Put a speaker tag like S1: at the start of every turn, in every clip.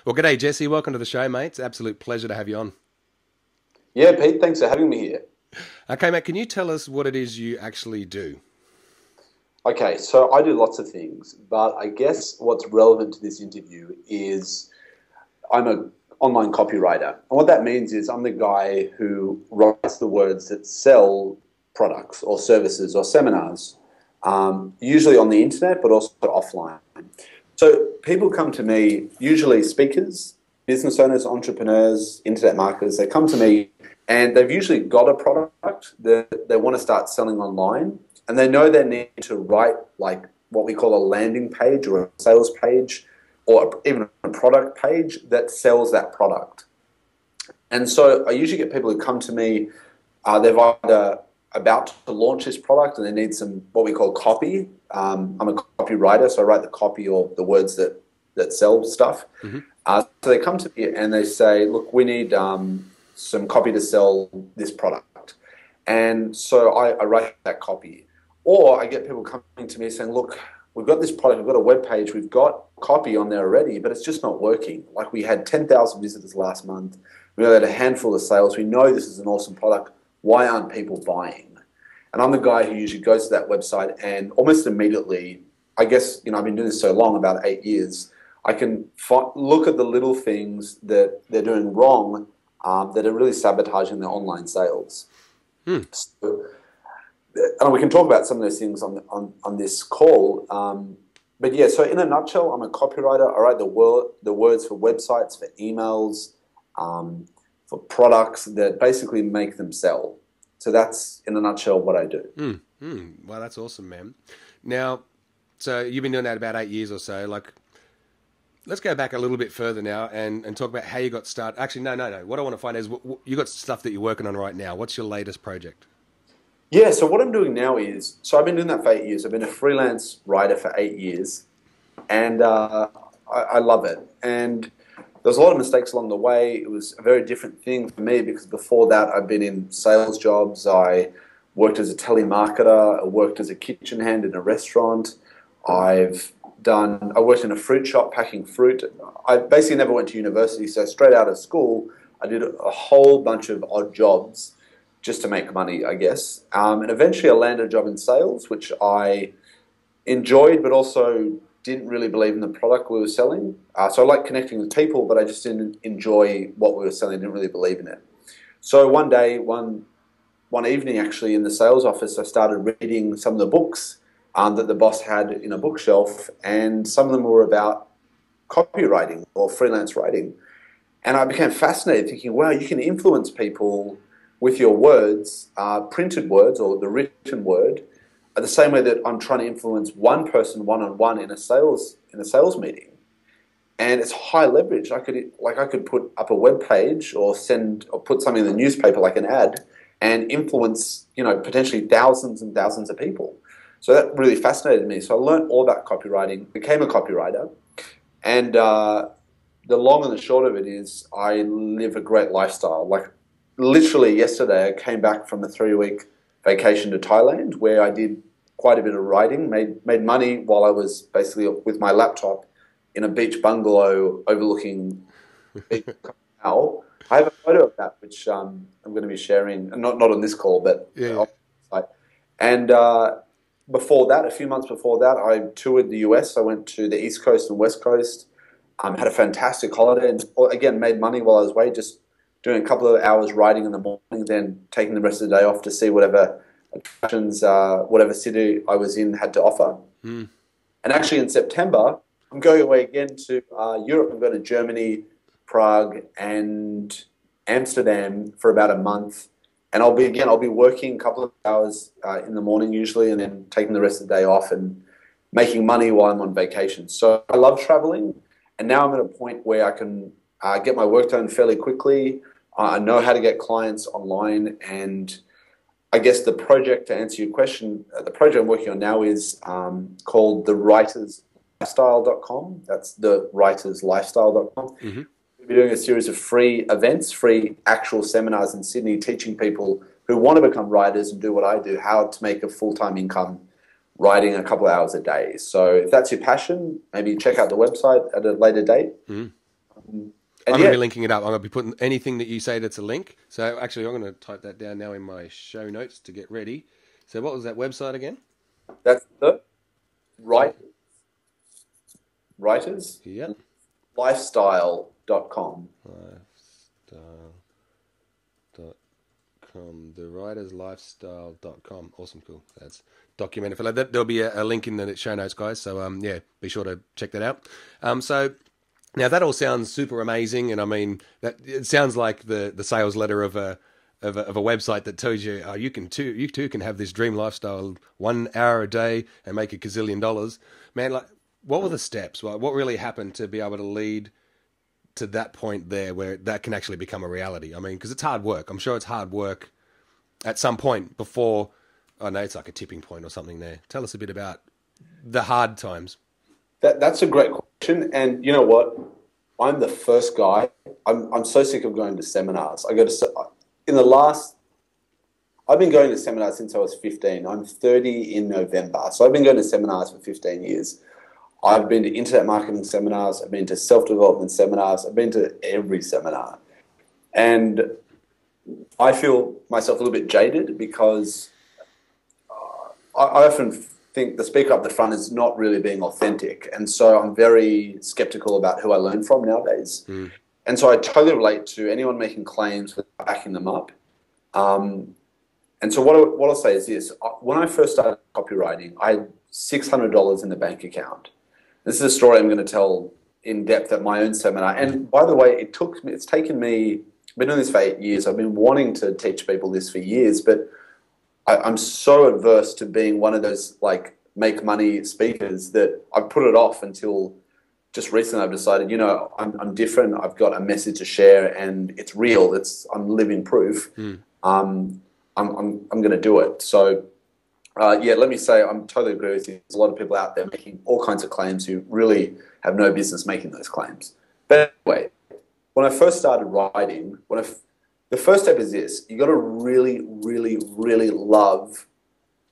S1: Well, g'day, Jesse. Welcome to the show, mate. It's an absolute pleasure to have you on.
S2: Yeah, Pete, thanks for having me here.
S1: Okay, mate, can you tell us what it is you actually do?
S2: Okay, so I do lots of things, but I guess what's relevant to this interview is I'm an online copywriter. And what that means is I'm the guy who writes the words that sell products or services or seminars, usually on the internet, but also offline. So people come to me, usually speakers, business owners, entrepreneurs, internet marketers. They come to me and they've usually got a product that they want to start selling online, and they know they need to write like what we call a landing page or a sales page or even a product page that sells that product. And so I usually get people who come to me, they've either about to launch this product and they need some what we call copy. I'm a copywriter, so I write the copy or the words that sell stuff.
S1: Mm-hmm.
S2: So they come to me and they say, look, we need some copy to sell this product. And so I write that copy. Or I get people coming to me saying, look, we've got this product, we've got a web page, we've got copy on there already, but it's just not working. Like we had 10,000 visitors last month. We had a handful of sales. We know this is an awesome product. Why aren't people buying? And I'm the guy who usually goes to that website and almost immediately, I guess, I've been doing this so long, about 8 years, I can look at the little things that they're doing wrong that are really sabotaging their online sales. So, and we can talk about some of those things on this call. But yeah, so in a nutshell, I'm a copywriter. I write the words for websites, for emails, for products that basically make them sell. So that's, in a nutshell, what I do.
S1: Well, that's awesome, man. Now, so you've been doing that about 8 years or so. Like, let's go back a little bit further now and talk about how you got started. Actually, no. What I want to find is you got stuff that you're working on right now. What's your latest project?
S2: Yeah, so what I'm doing now is, so I've been doing that for 8 years. I've been a freelance writer for 8 years, and I love it. And there was a lot of mistakes along the way. It was a very different thing for me because before that I've been in sales jobs. I worked as a telemarketer. I worked as a kitchen hand in a restaurant. I worked in a fruit shop packing fruit. I basically never went to university, so straight out of school, I did a whole bunch of odd jobs just to make money, I guess. And eventually I landed a job in sales, which I enjoyed, but also didn't really believe in the product we were selling. So I liked connecting with people, but I just didn't enjoy what we were selling, didn't really believe in it. So one day, one evening actually in the sales office, I started reading some of the books that the boss had in a bookshelf, and some of them were about copywriting or freelance writing. And I became fascinated thinking, wow, you can influence people with your words, printed words or the written word, the same way that I'm trying to influence one person one-on-one in a sales meeting. And it's high leverage. I could put up a web page or put something in the newspaper like an ad and influence, potentially thousands and thousands of people. So that really fascinated me. So I learned all about copywriting, became a copywriter, and the long and the short of it is I live a great lifestyle. Like literally yesterday, I came back from a 3-week vacation to Thailand where I did quite a bit of writing, made money while I was basically with my laptop in a beach bungalow overlooking Beach Canal. I have a photo of that which I'm going to be sharing, not on this call, but on the site. And before that, a few months before that, I toured the US. I went to the East Coast and West Coast, had a fantastic holiday, and again, made money while I was away, just doing a couple of hours writing in the morning, then taking the rest of the day off to see whatever attractions, whatever city I was in had to offer. And actually in September, I'm going away again to Europe. I'm going to Germany, Prague, and Amsterdam for about a month. And I'll be working a couple of hours in the morning usually, and then taking the rest of the day off and making money while I'm on vacation. So I love traveling, and now I'm at a point where I can get my work done fairly quickly. I know how to get clients online, and I guess the project, to answer your question, the project I'm working on now is called thewriterslifestyle.com. That's thewriterslifestyle.com. Mm-hmm. We're doing a series of free events, free actual seminars in Sydney, teaching people who want to become writers and do what I do, how to make a full-time income writing a couple of hours a day. So if that's your passion, maybe check out the website at a later date. Mm-hmm.
S1: I'm
S2: And
S1: going to
S2: yeah,
S1: be linking it up. I'm going to be putting anything that you say that's a link. So actually, I'm going to type that down now in my show notes to get ready. So what was that website again?
S2: that's the right writers
S1: Yep.
S2: lifestyle.com.
S1: Lifestyle.com. TheWritersLifestyle.com. Awesome, cool. That's documented for that. There'll be a link in the show notes, guys. So yeah, be sure to check that out. So now that all sounds super amazing, and I mean that it sounds like the sales letter of a website that tells you you too can have this dream lifestyle 1 hour a day and make $1 gazillion. Man, like what were the steps? What really happened to be able to lead to that point there where that can actually become a reality? I mean, because it's hard work. I'm sure it's hard work at some point before. I know it's like a tipping point or something there. Tell us a bit about the hard times.
S2: That's a great question. And you know what? I'm the first guy. I'm so sick of going to seminars. I've been going to seminars since I was 15. I'm 30 in November. So I've been going to seminars for 15 years. I've been to internet marketing seminars. I've been to self-development seminars. I've been to every seminar. And I feel myself a little bit jaded because I often think the speaker up the front is not really being authentic. And so I'm very skeptical about who I learn from nowadays. Mm. And so I totally relate to anyone making claims without backing them up. And so what I'll say is this. When I first started copywriting, I had $600 in the bank account. This is a story I'm going to tell in depth at my own seminar. And by the way, it's taken me, I've been doing this for 8 years. I've been wanting to teach people this for years, but I'm so averse to being one of those like make money speakers that I've put it off until just recently. I've decided, I'm different. I've got a message to share, and it's real. I'm living proof. I'm going to do it. So let me say I'm totally agree with you. There's a lot of people out there making all kinds of claims who really have no business making those claims. But anyway, when I first started writing, the first step is this. You got to really, really, really love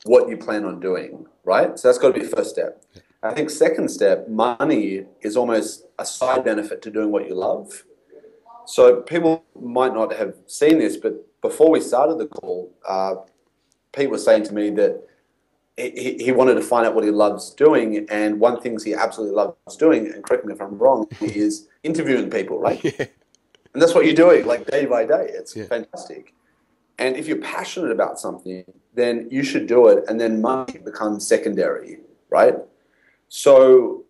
S2: what you plan on doing, right? So that's got to be the first step. I think second step, money is almost a side benefit to doing what you love. So people might not have seen this, but before we started the call, Pete was saying to me that he wanted to find out what he loves doing, and one thing he absolutely loves doing, and correct me if I'm wrong, is interviewing people, right? Yeah. And that's what you're doing, like day by day. It's fantastic. And if you're passionate about something, then you should do it, and then money becomes secondary, right? So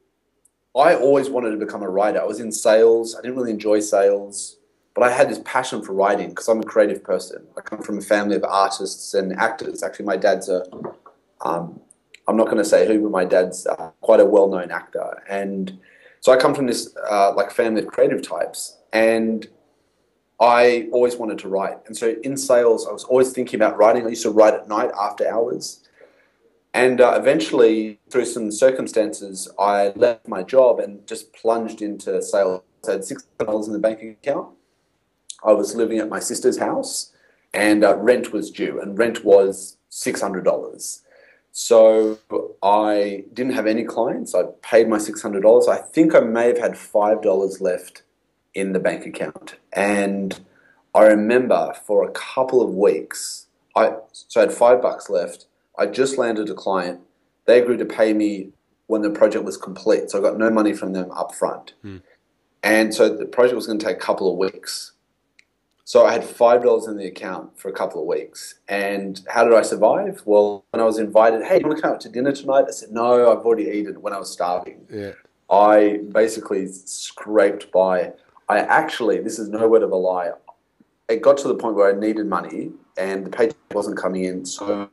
S2: I always wanted to become a writer. I was in sales. I didn't really enjoy sales, but I had this passion for writing because I'm a creative person. I come from a family of artists and actors. Actually, my dad's I'm not going to say who, but my dad's quite a well-known actor. And so I come from this family of creative types, and I always wanted to write. And so in sales, I was always thinking about writing. I used to write at night after hours. And eventually, through some circumstances, I left my job and just plunged into sales. I had $600 in the bank account. I was living at my sister's house, and rent was due, and rent was $600. So I didn't have any clients. I paid my $600. I think I may have had $5 left in the bank account. And I remember for a couple of weeks, I had $5 left. I just landed a client. They agreed to pay me when the project was complete. So I got no money from them up front. And so the project was going to take a couple of weeks. So I had $5 in the account for a couple of weeks. And how did I survive? Well, when I was invited, hey, you want to come out to dinner tonight? I said, no, I've already eaten when I was starving. Yeah. I basically scraped by. This is no word of a lie. It got to the point where I needed money and the paycheck wasn't coming in. So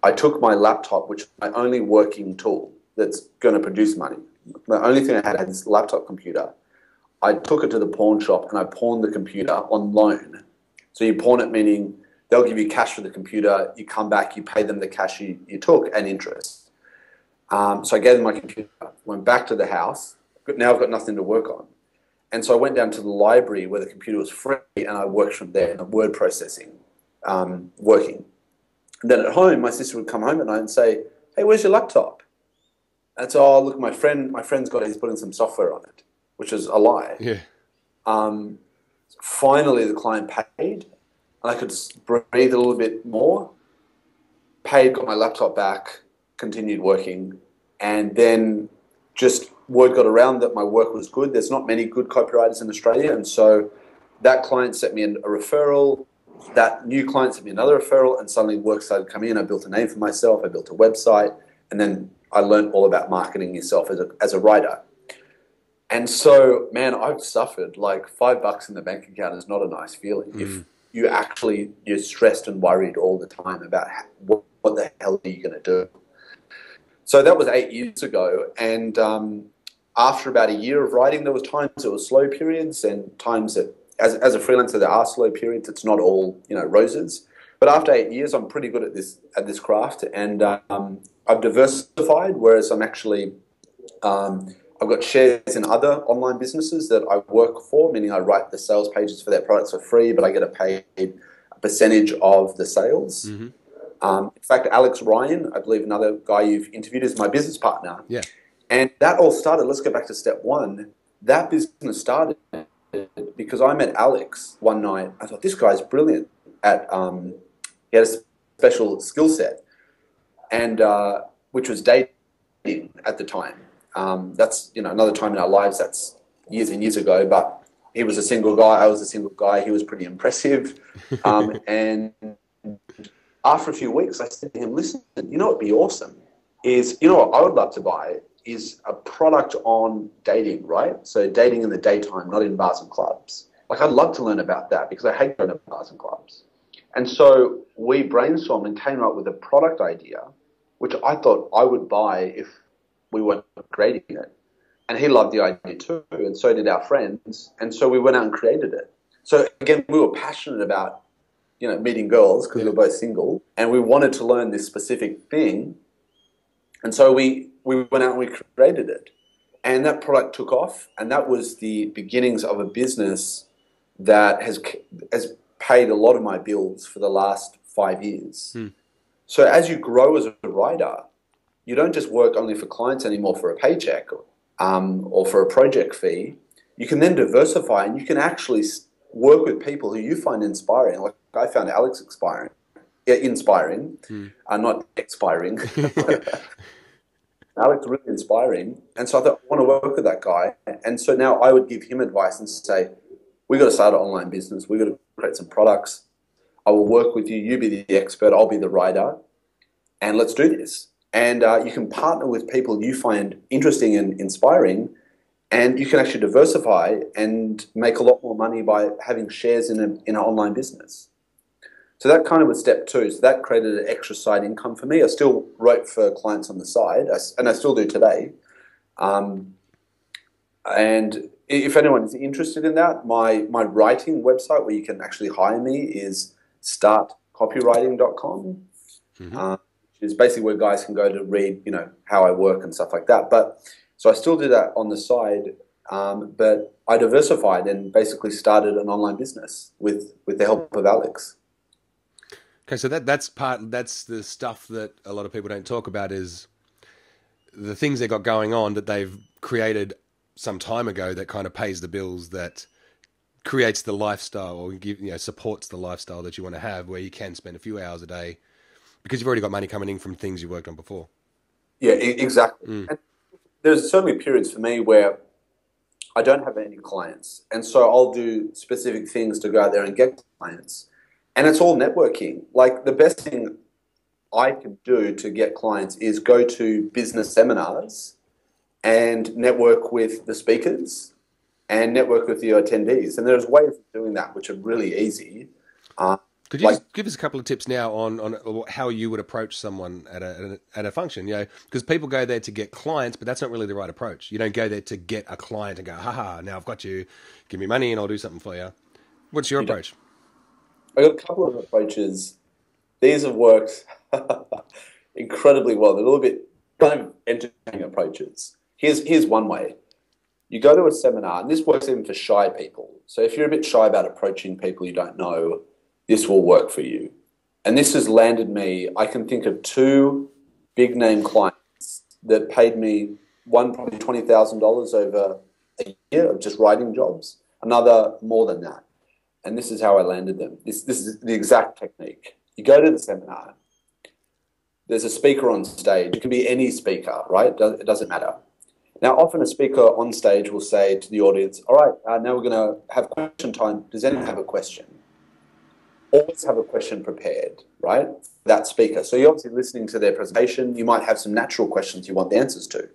S2: I took my laptop, which is my only working tool that's going to produce money. The only thing I had this laptop computer. I took it to the pawn shop and I pawned the computer on loan. So you pawn it, meaning they'll give you cash for the computer. You come back, you pay them the cash you took and interest. So I gave them my computer, went back to the house. Now I've got nothing to work on. And so I went down to the library where the computer was free and I worked from there in word processing, working. And then at home, my sister would come home at night and say, hey, where's your laptop? And so, look, my friend's got it. He's putting some software on it, which is a lie. Yeah. Finally, the client paid, and I could breathe a little bit more. Paid, got my laptop back, continued working, and then just word got around that my work was good. There's not many good copywriters in Australia, and so that client sent me a referral. That new client sent me another referral, and suddenly work started coming in. I built a name for myself. I built a website, and then I learned all about marketing yourself as a writer. And so, man, I've suffered. Like $5 in the bank account is not a nice feeling. If you're stressed and worried all the time about what the hell are you going to do. So that was 8 years ago. And after about a year of writing, there was times there were slow periods and times that, as a freelancer, there are slow periods. It's not all, roses. But after 8 years, I'm pretty good at this craft. And I've diversified, whereas I'm actually... I've got shares in other online businesses that I work for, meaning I write the sales pages for their products for free, but I get a percentage of the sales. In fact, Alex Ryan, I believe another guy you've interviewed, is my business partner.
S1: Yeah.
S2: And that all started, let's go back to step one. That business started because I met Alex one night. I thought, this guy's brilliant at, he had a special skill set, and which was dating at the time. That's another time in our lives. That's years and years ago. But he was a single guy. I was a single guy. He was pretty impressive. And after a few weeks, I said to him, "Listen, what'd be awesome is what I would love to buy is a product on dating, right? So dating in the daytime, not in bars and clubs. Like I'd love to learn about that because I hate going to bars and clubs." And so we brainstormed and came up with a product idea, which I thought I would buy if we weren't creating it. And he loved the idea too, and so did our friends. And so we went out and created it. So again, we were passionate about, meeting girls because we were both single, and we wanted to learn this specific thing. And so we went out and we created it. And that product took off, and that was the beginnings of a business that has paid a lot of my bills for the last 5 years. So as you grow as a writer, you don't just work only for clients anymore for a paycheck or for a project fee. You can then diversify, and you can actually work with people who you find inspiring. Like I found Alex inspiring, not expiring. Alex really inspiring. And so I thought, I want to work with that guy. And so now I would give him advice and say, we got to start an online business. We got to create some products. I will work with you. You be the expert. I'll be the writer. And let's do this. And you can partner with people you find interesting and inspiring, and you can actually diversify and make a lot more money by having shares in an online business. So that kind of was step two. So that created an extra side income for me. I still wrote for clients on the side, and I still do today. And if anyone is interested in that, my writing website where you can actually hire me is startcopywriting.com. Is basically where guys can go to read, how I work and stuff like that. But so I still do that on the side, but I diversified and basically started an online business with the help of Alex.
S1: Okay, so that's the stuff that a lot of people don't talk about, is the things they got going on that they've created some time ago that kind of pays the bills, that creates the lifestyle, or supports the lifestyle that you want to have, where you can spend a few hours a day because you've already got money coming in from things you worked on before.
S2: Yeah, exactly. And there's certainly periods for me where I don't have any clients, and so I'll do specific things to go out there and get clients. And it's all networking. Like the best thing I can do to get clients is go to business seminars and network with the speakers and network with the attendees. And there's ways of doing that which are really easy.
S1: Could you just give us a couple of tips now on how you would approach someone at a function? Because people go there to get clients, but that's not really the right approach. You don't go there to get a client and go, haha, now I've got you, give me money and I'll do something for you. What's your approach?
S2: I've got a couple of approaches. These have worked incredibly well. They're a little bit kind of entertaining approaches. Here's one way. You go to a seminar, and this works even for shy people. So if you're a bit shy about approaching people you don't know, this will work for you. And this has landed me, I can think of 2 big name clients that paid me, one probably $20,000 over a year of just writing jobs. another more than that. And this is how I landed them. This is the exact technique. You go to the seminar. There's a speaker on stage. It can be any speaker, right? It doesn't matter. Now, often a speaker on stage will say to the audience, all right, now we're going to have question time. Does anyone have a question? Always have a question prepared, right? That speaker. So you're obviously listening to their presentation. You might have some natural questions you want the answers to.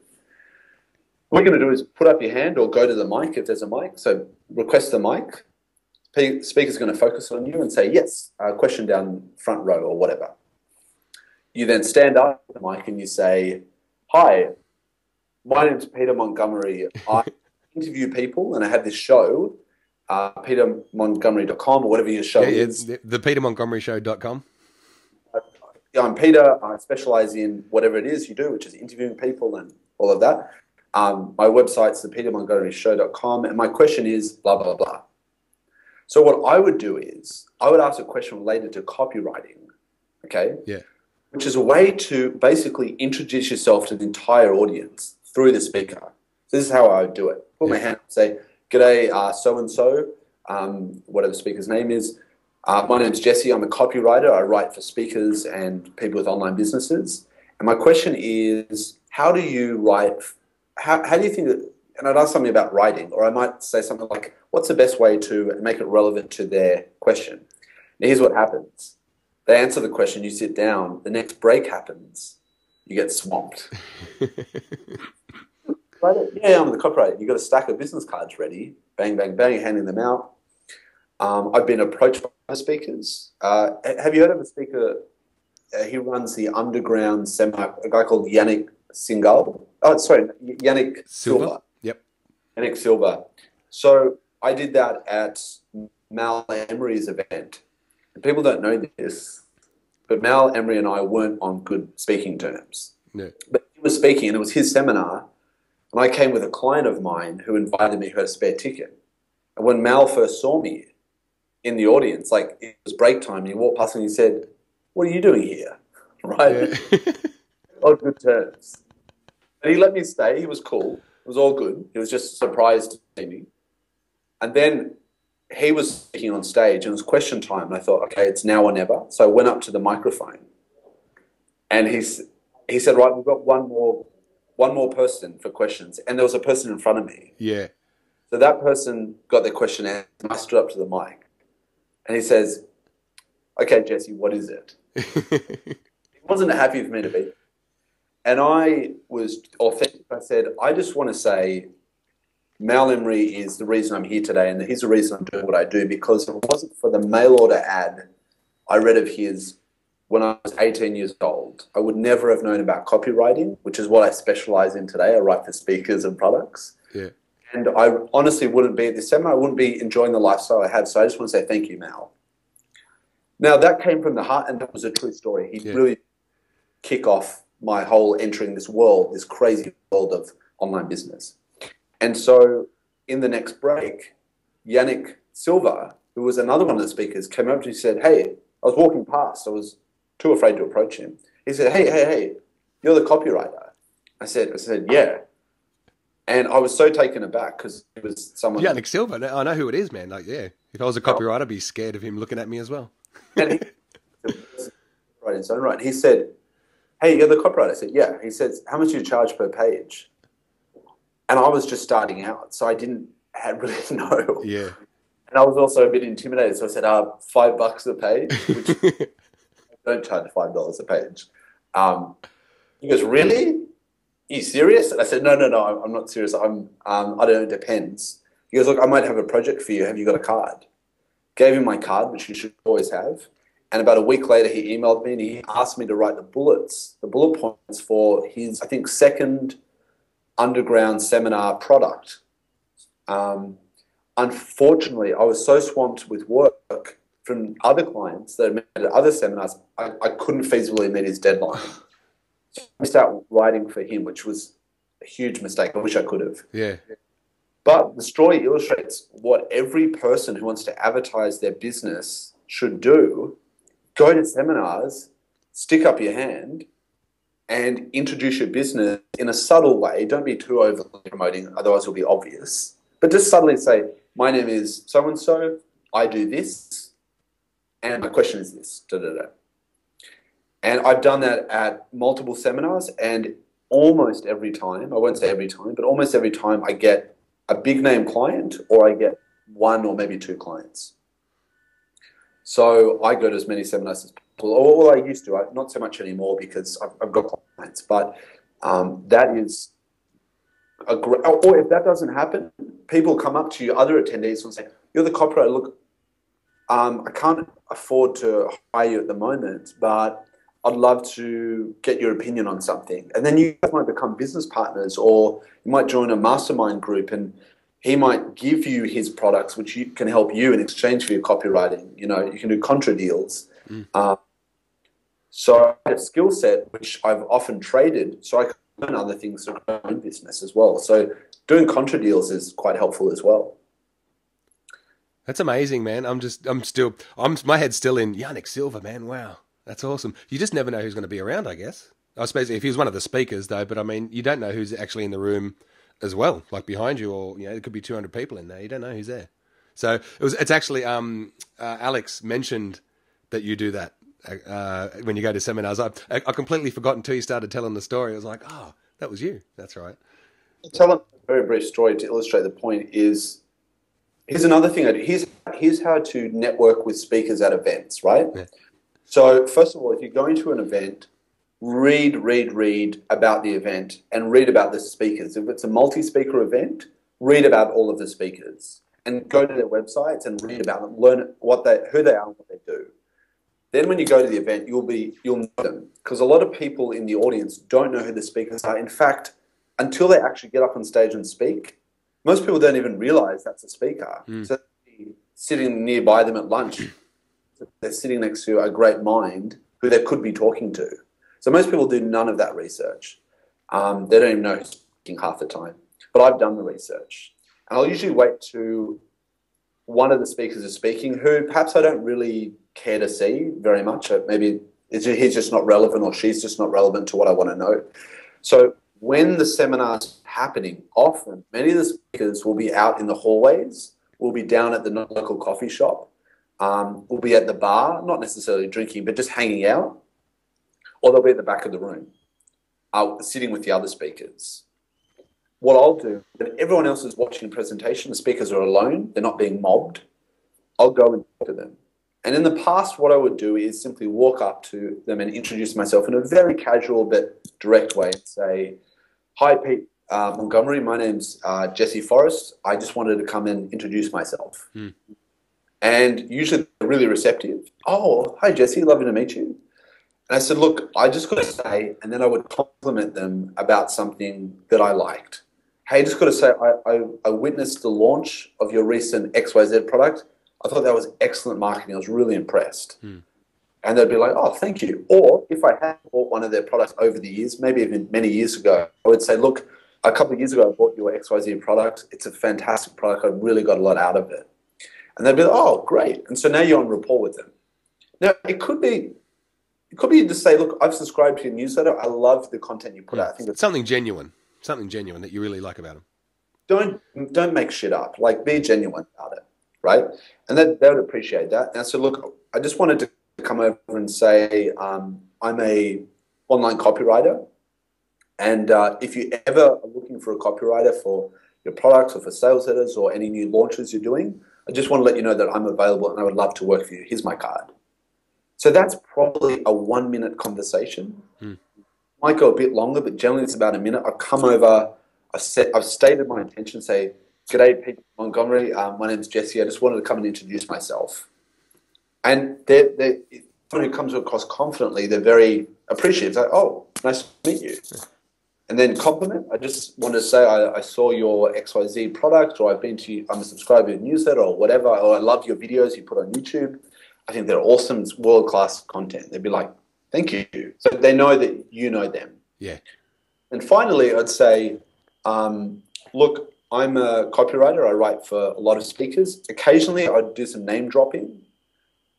S2: What you're going to do is put up your hand or go to the mic if there's a mic. So request the mic. The speaker's going to focus on you and say, yes, question down front row or whatever. You then stand up at the mic and you say, hi, my name's Peter Montgomery. I interview people and I have this show, petermontgomery.com or whatever your show is.
S1: The petermontgomeryshow.com.
S2: I'm Peter. I specialize in whatever it is you do, which is interviewing people and all of that. My website's the petermontgomeryshow.com, and my question is blah, blah, blah. So what I would do is I would ask a question related to copywriting, okay?
S1: Yeah.
S2: Which is a way to basically introduce yourself to the entire audience through the speaker. So this is how I would do it. Put my hand up and say, g'day, so-and-so, whatever the speaker's name is. My name's Jesse. I'm a copywriter. I write for speakers and people with online businesses. And my question is, how do you write? How do you think that, and I'd ask something about writing, or I might say something like, what's the best way to make it relevant to their question? Now, here's what happens. They answer the question, you sit down, the next break happens, you get swamped. Yeah, I'm the copywriter. You've got a stack of business cards ready, bang, bang, bang, handing them out. I've been approached by speakers. Have you heard of a speaker? He runs the underground seminar, a guy called Yannick Silva.
S1: Yep.
S2: Yannick Silva. So I did that at Mal Emery's event. And people don't know this, but Mal Emery and I weren't on good speaking terms.
S1: No.
S2: But he was speaking, and it was his seminar, and I came with a client of mine who invited me, who had a spare ticket. And when Mal first saw me in the audience, like it was break time, and he walked past and he said, "What are you doing here?" Right? Yeah. On good terms. And he let me stay. He was cool. It was all good. He was just surprised to see me. And then he was speaking on stage, and it was question time. And I thought, okay, it's now or never. So I went up to the microphone, and he said, right, we've got one more person for questions. And there was a person in front of me.
S1: Yeah.
S2: So that person got their question answered, and I stood up to the mic. And he says, okay, Jesse, what is it? He wasn't happy for me to be. And I was authentic. I said, I just want to say Mal Emery is the reason I'm here today, and he's the reason I'm doing what I do, because if it wasn't for the mail order ad I read of his when I was 18 years old, I would never have known about copywriting, which is what I specialize in today. I write for speakers and products.
S1: Yeah.
S2: And I honestly wouldn't be at this seminar. I wouldn't be enjoying the lifestyle I had. So I just want to say thank you, Mal. Now, that came from the heart, and that was a true story. He really kicked off my whole entering this world, this crazy world of online business. And so in the next break, Yannick Silva, who was another one of the speakers, came up to me and said, hey, I was walking past. I was too afraid to approach him. He said, hey, you're the copywriter. I said, yeah. And I was so taken aback because it was someone...
S1: Yannick Silva, I know who it is, man. Like, yeah, if I was a copywriter, I'd be scared of him looking at me as well.
S2: And he, right in his own right. He said, hey, you're the copywriter. I said, yeah. He says, how much do you charge per page? And I was just starting out, so I didn't really know.
S1: Yeah.
S2: And I was also a bit intimidated, so I said, $5 a page, which I don't charge $5 a page. He goes, really? Are you serious? And I said, no, I'm not serious. I don't know, it depends. He goes, look, I might have a project for you. Have you got a card? Gave him my card, which you should always have. And about a week later, he emailed me and he asked me to write the bullet points for his, I think, second underground seminar product. Unfortunately, I was so swamped with work from other clients that I met at other seminars, I couldn't feasibly meet his deadline. So I missed out writing for him, which was a huge mistake. I wish I could have.
S1: Yeah.
S2: But the story illustrates what every person who wants to advertise their business should do. Go to seminars, stick up your hand, and introduce your business in a subtle way. Don't be too overly promoting, otherwise it'll be obvious. But just subtly say, my name is so-and-so, I do this, and my question is this, da-da-da. And I've done that at multiple seminars, and almost every time, I won't say every time, but almost every time I get a big name client or I get one or maybe two clients. So I go to as many seminars as possible, or I used to, not so much anymore because I've got clients, but that is a great, or if that doesn't happen, people come up to you, other attendees, and say, you're the copywriter, look, I can't afford to hire you at the moment, but I'd love to get your opinion on something. And then you might become business partners, or you might join a mastermind group and he might give you his products, which can help you in exchange for your copywriting. You know, you can do contra deals. So I have a skill set, which I've often traded, so I can learn other things to grow my own business as well. So doing contra deals is quite helpful as well.
S1: That's amazing, man. My head's still in Yannick Silver, man. Wow. That's awesome. You just never know who's going to be around, I guess. I suppose if he was one of the speakers, though, but I mean, you don't know who's actually in the room as well, like behind you, or, you know, it could be 200 people in there. You don't know who's there. So it's actually, Alex mentioned that you do that when you go to seminars. I completely forgot until you started telling the story. I was like, oh, that was you. That's right.
S2: I'll tell a very brief story to illustrate the point is, here's another thing. Here's how to network with speakers at events, right? Yeah. So first of all, if you're going to an event, read about the event and read about the speakers. If it's a multi-speaker event, read about all of the speakers and go to their websites and read about them, learn who they are and what they do. Then when you go to the event, you'll know them, because a lot of people in the audience don't know who the speakers are. In fact, until they actually get up on stage and speak, most people don't even realize that's a speaker. So sitting nearby them at lunch, they're sitting next to a great mind who they could be talking to. So most people do none of that research. They don't even know who's speaking half the time. But I've done the research. And I'll usually wait to one of the speakers is speaking, who perhaps I don't really care to see very much. Maybe he's just not relevant, or she's just not relevant to what I want to know. So when the seminar's happening, often many of the speakers will be out in the hallways, will be down at the local coffee shop, will be at the bar, not necessarily drinking, but just hanging out, or they'll be at the back of the room, sitting with the other speakers. What I'll do, when everyone else is watching the presentation, the speakers are alone, they're not being mobbed, I'll go and talk to them. And in the past, what I would do is simply walk up to them and introduce myself in a very casual but direct way and say, hi, Pete Montgomery, my name's Jesse Forrest. I just wanted to come and introduce myself. And usually they're really receptive. Oh, hi, Jesse, lovely to meet you. And I said, look, I just got to say, and then I would compliment them about something that I liked. Hey, just got to say, I witnessed the launch of your recent XYZ product. I thought that was excellent marketing. I was really impressed. And they'd be like, oh, thank you. Or if I had bought one of their products over the years, maybe even many years ago, I would say, look, a couple of years ago, I bought your XYZ product. It's a fantastic product. I really got a lot out of it. And they'd be like, oh, great. And so now you're on rapport with them. Now, it could be to say, look, I've subscribed to your newsletter. I love the content you put out. I think it's
S1: something genuine that you really like about them.
S2: Don't make shit up. Like, be genuine about it, right? And they would appreciate that. And so, look, I just wanted to come over and say I'm a online copywriter, and if you ever are looking for a copywriter for your products or for sales letters or any new launches you're doing, I just want to let you know that I'm available and I would love to work for you. Here's my card. So that's probably a 1-minute conversation. Might go a bit longer, but generally it's about a minute. I've come over, I've stated my intention, say, g'day, Pete Montgomery, my name's Jesse. I just wanted to come and introduce myself. And someone who comes across confidently, they're very appreciative. It's like, oh, nice to meet you. And then compliment. I just want to say I saw your XYZ product, or I'm a subscriber to your newsletter or whatever, or I love your videos you put on YouTube. I think they're awesome. It's world-class content. They'd be like, thank you. So they know that you know them.
S1: Yeah.
S2: And finally, I'd say, look, I'm a copywriter. I write for a lot of speakers. Occasionally, I'd do some name dropping.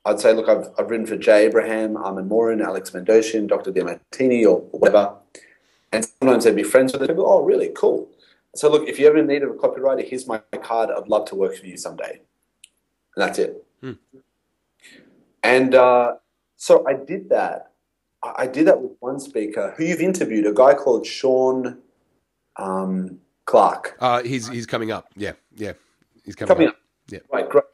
S2: I'd say, look, I've written for Jay Abraham, Armin Morin, Alex Mendosian, Dr. Demartini, or whatever. And sometimes they'd be friends with them. Oh, really? Cool. So look, if you ever need a copywriter, here's my card. I'd love to work for you someday. And that's it. And so I did that. I did that with one speaker who you've interviewed, a guy called Sean Clark.
S1: He's coming up. Yeah. He's
S2: Coming up.
S1: Yeah.
S2: Right, great.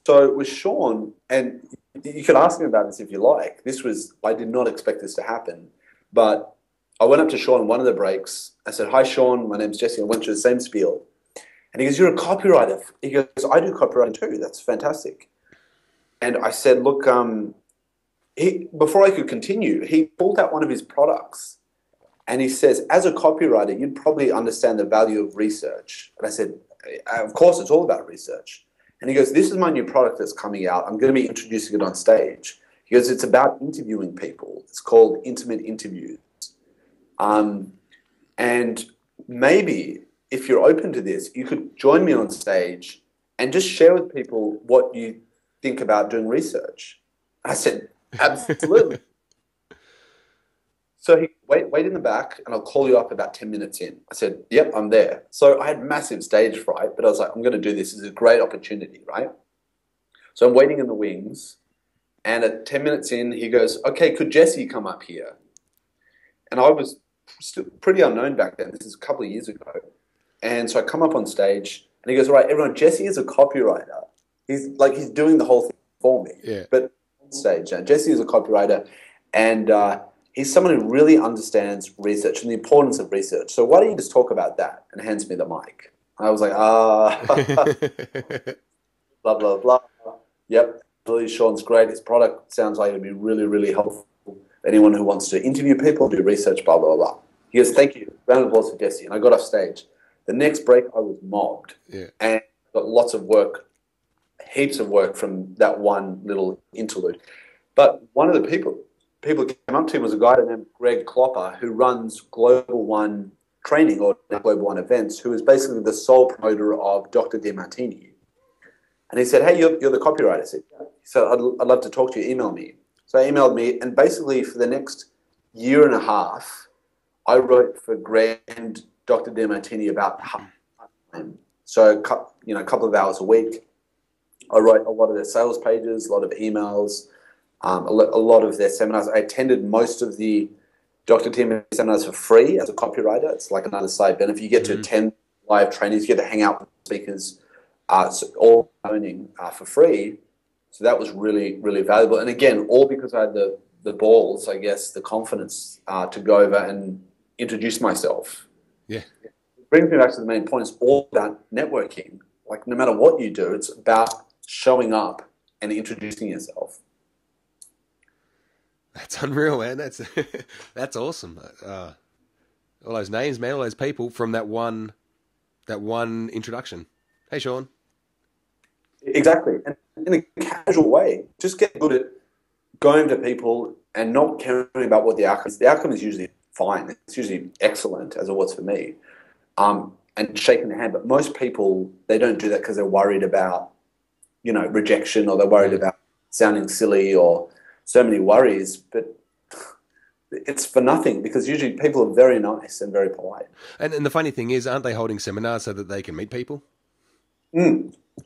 S2: So with Sean, and you can ask him about this if you like. I did not expect this to happen, but I went up to Sean in one of the breaks. I said, "Hi, Sean. My name's Jesse. I went through the same spiel." And he goes, "You're a copywriter." He goes, "I do copywriting too. That's fantastic." And I said, "Look, before I could continue, he pulled out one of his products and he says, as a copywriter, you'd probably understand the value of research." And I said, "Of course, it's all about research." And he goes, "This is my new product that's coming out. I'm going to be introducing it on stage." He goes, "It's about interviewing people. It's called Intimate Interviews. And maybe if you're open to this, you could join me on stage and just share with people what you think about doing research." I said, "Absolutely." So he wait in the back and I'll call you up about 10 minutes in. I said, "Yep, I'm there." So I had massive stage fright, but I was like, I'm going to do this. This is a great opportunity, right? So I'm waiting in the wings. And at 10 minutes in, he goes, "Okay, could Jesse come up here?" And I was still pretty unknown back then. This is a couple of years ago. And so I come up on stage and he goes, "All right, everyone, Jesse is a copywriter. He's doing the whole thing for me."
S1: Yeah.
S2: But on stage, now, Jesse is a copywriter and he's someone who really understands research and the importance of research. So why don't you just talk about that? And hands me the mic. And I was like, blah, blah, blah. Yep, really, Sean's great. His product sounds like it'd be really, really helpful. Anyone who wants to interview people, do research, blah, blah, blah. He goes, "Thank you. Round of applause for Jesse." And I got off stage. The next break, I was mobbed.
S1: Yeah.
S2: And got lots of work, heaps of work from that one little interlude. But one of the people who came up to him was a guy named Greg Klopper, who runs Global One Training or Global One Events, who is basically the sole promoter of Dr. DeMartini. And he said, "Hey, you're the copywriter." I said, "Yeah." He said, I'd love to talk to you. Email me." So he emailed me, and basically for the next year and a half, I wrote for Greg and Dr. DeMartini about half-time. So, a couple of hours a week. I wrote a lot of their sales pages, a lot of emails, a lot of their seminars. I attended most of the Dr. DeMartini seminars for free as a copywriter. It's like another side benefit. You get to attend live trainings, you get to hang out with speakers, all learning for free. So that was really, really valuable. And again, all because I had the balls, I guess, the confidence to go over and introduce myself.
S1: Yeah.
S2: It brings me back to the main point. It's all about networking. Like no matter what you do, it's about showing up and introducing yourself.
S1: That's unreal, man. That's awesome. All those names, man, all those people from that one introduction. Hey, Sean.
S2: Exactly. And in a casual way, just get good at going to people and not caring about what the outcome is. The outcome is usually fine. It's usually excellent, as it was for me, and shaking the hand. But most people, they don't do that because they're worried about, rejection, or they're worried about sounding silly, or so many worries. But it's for nothing, because usually people are very nice and very polite.
S1: And the funny thing is, aren't they holding seminars so that they can meet people?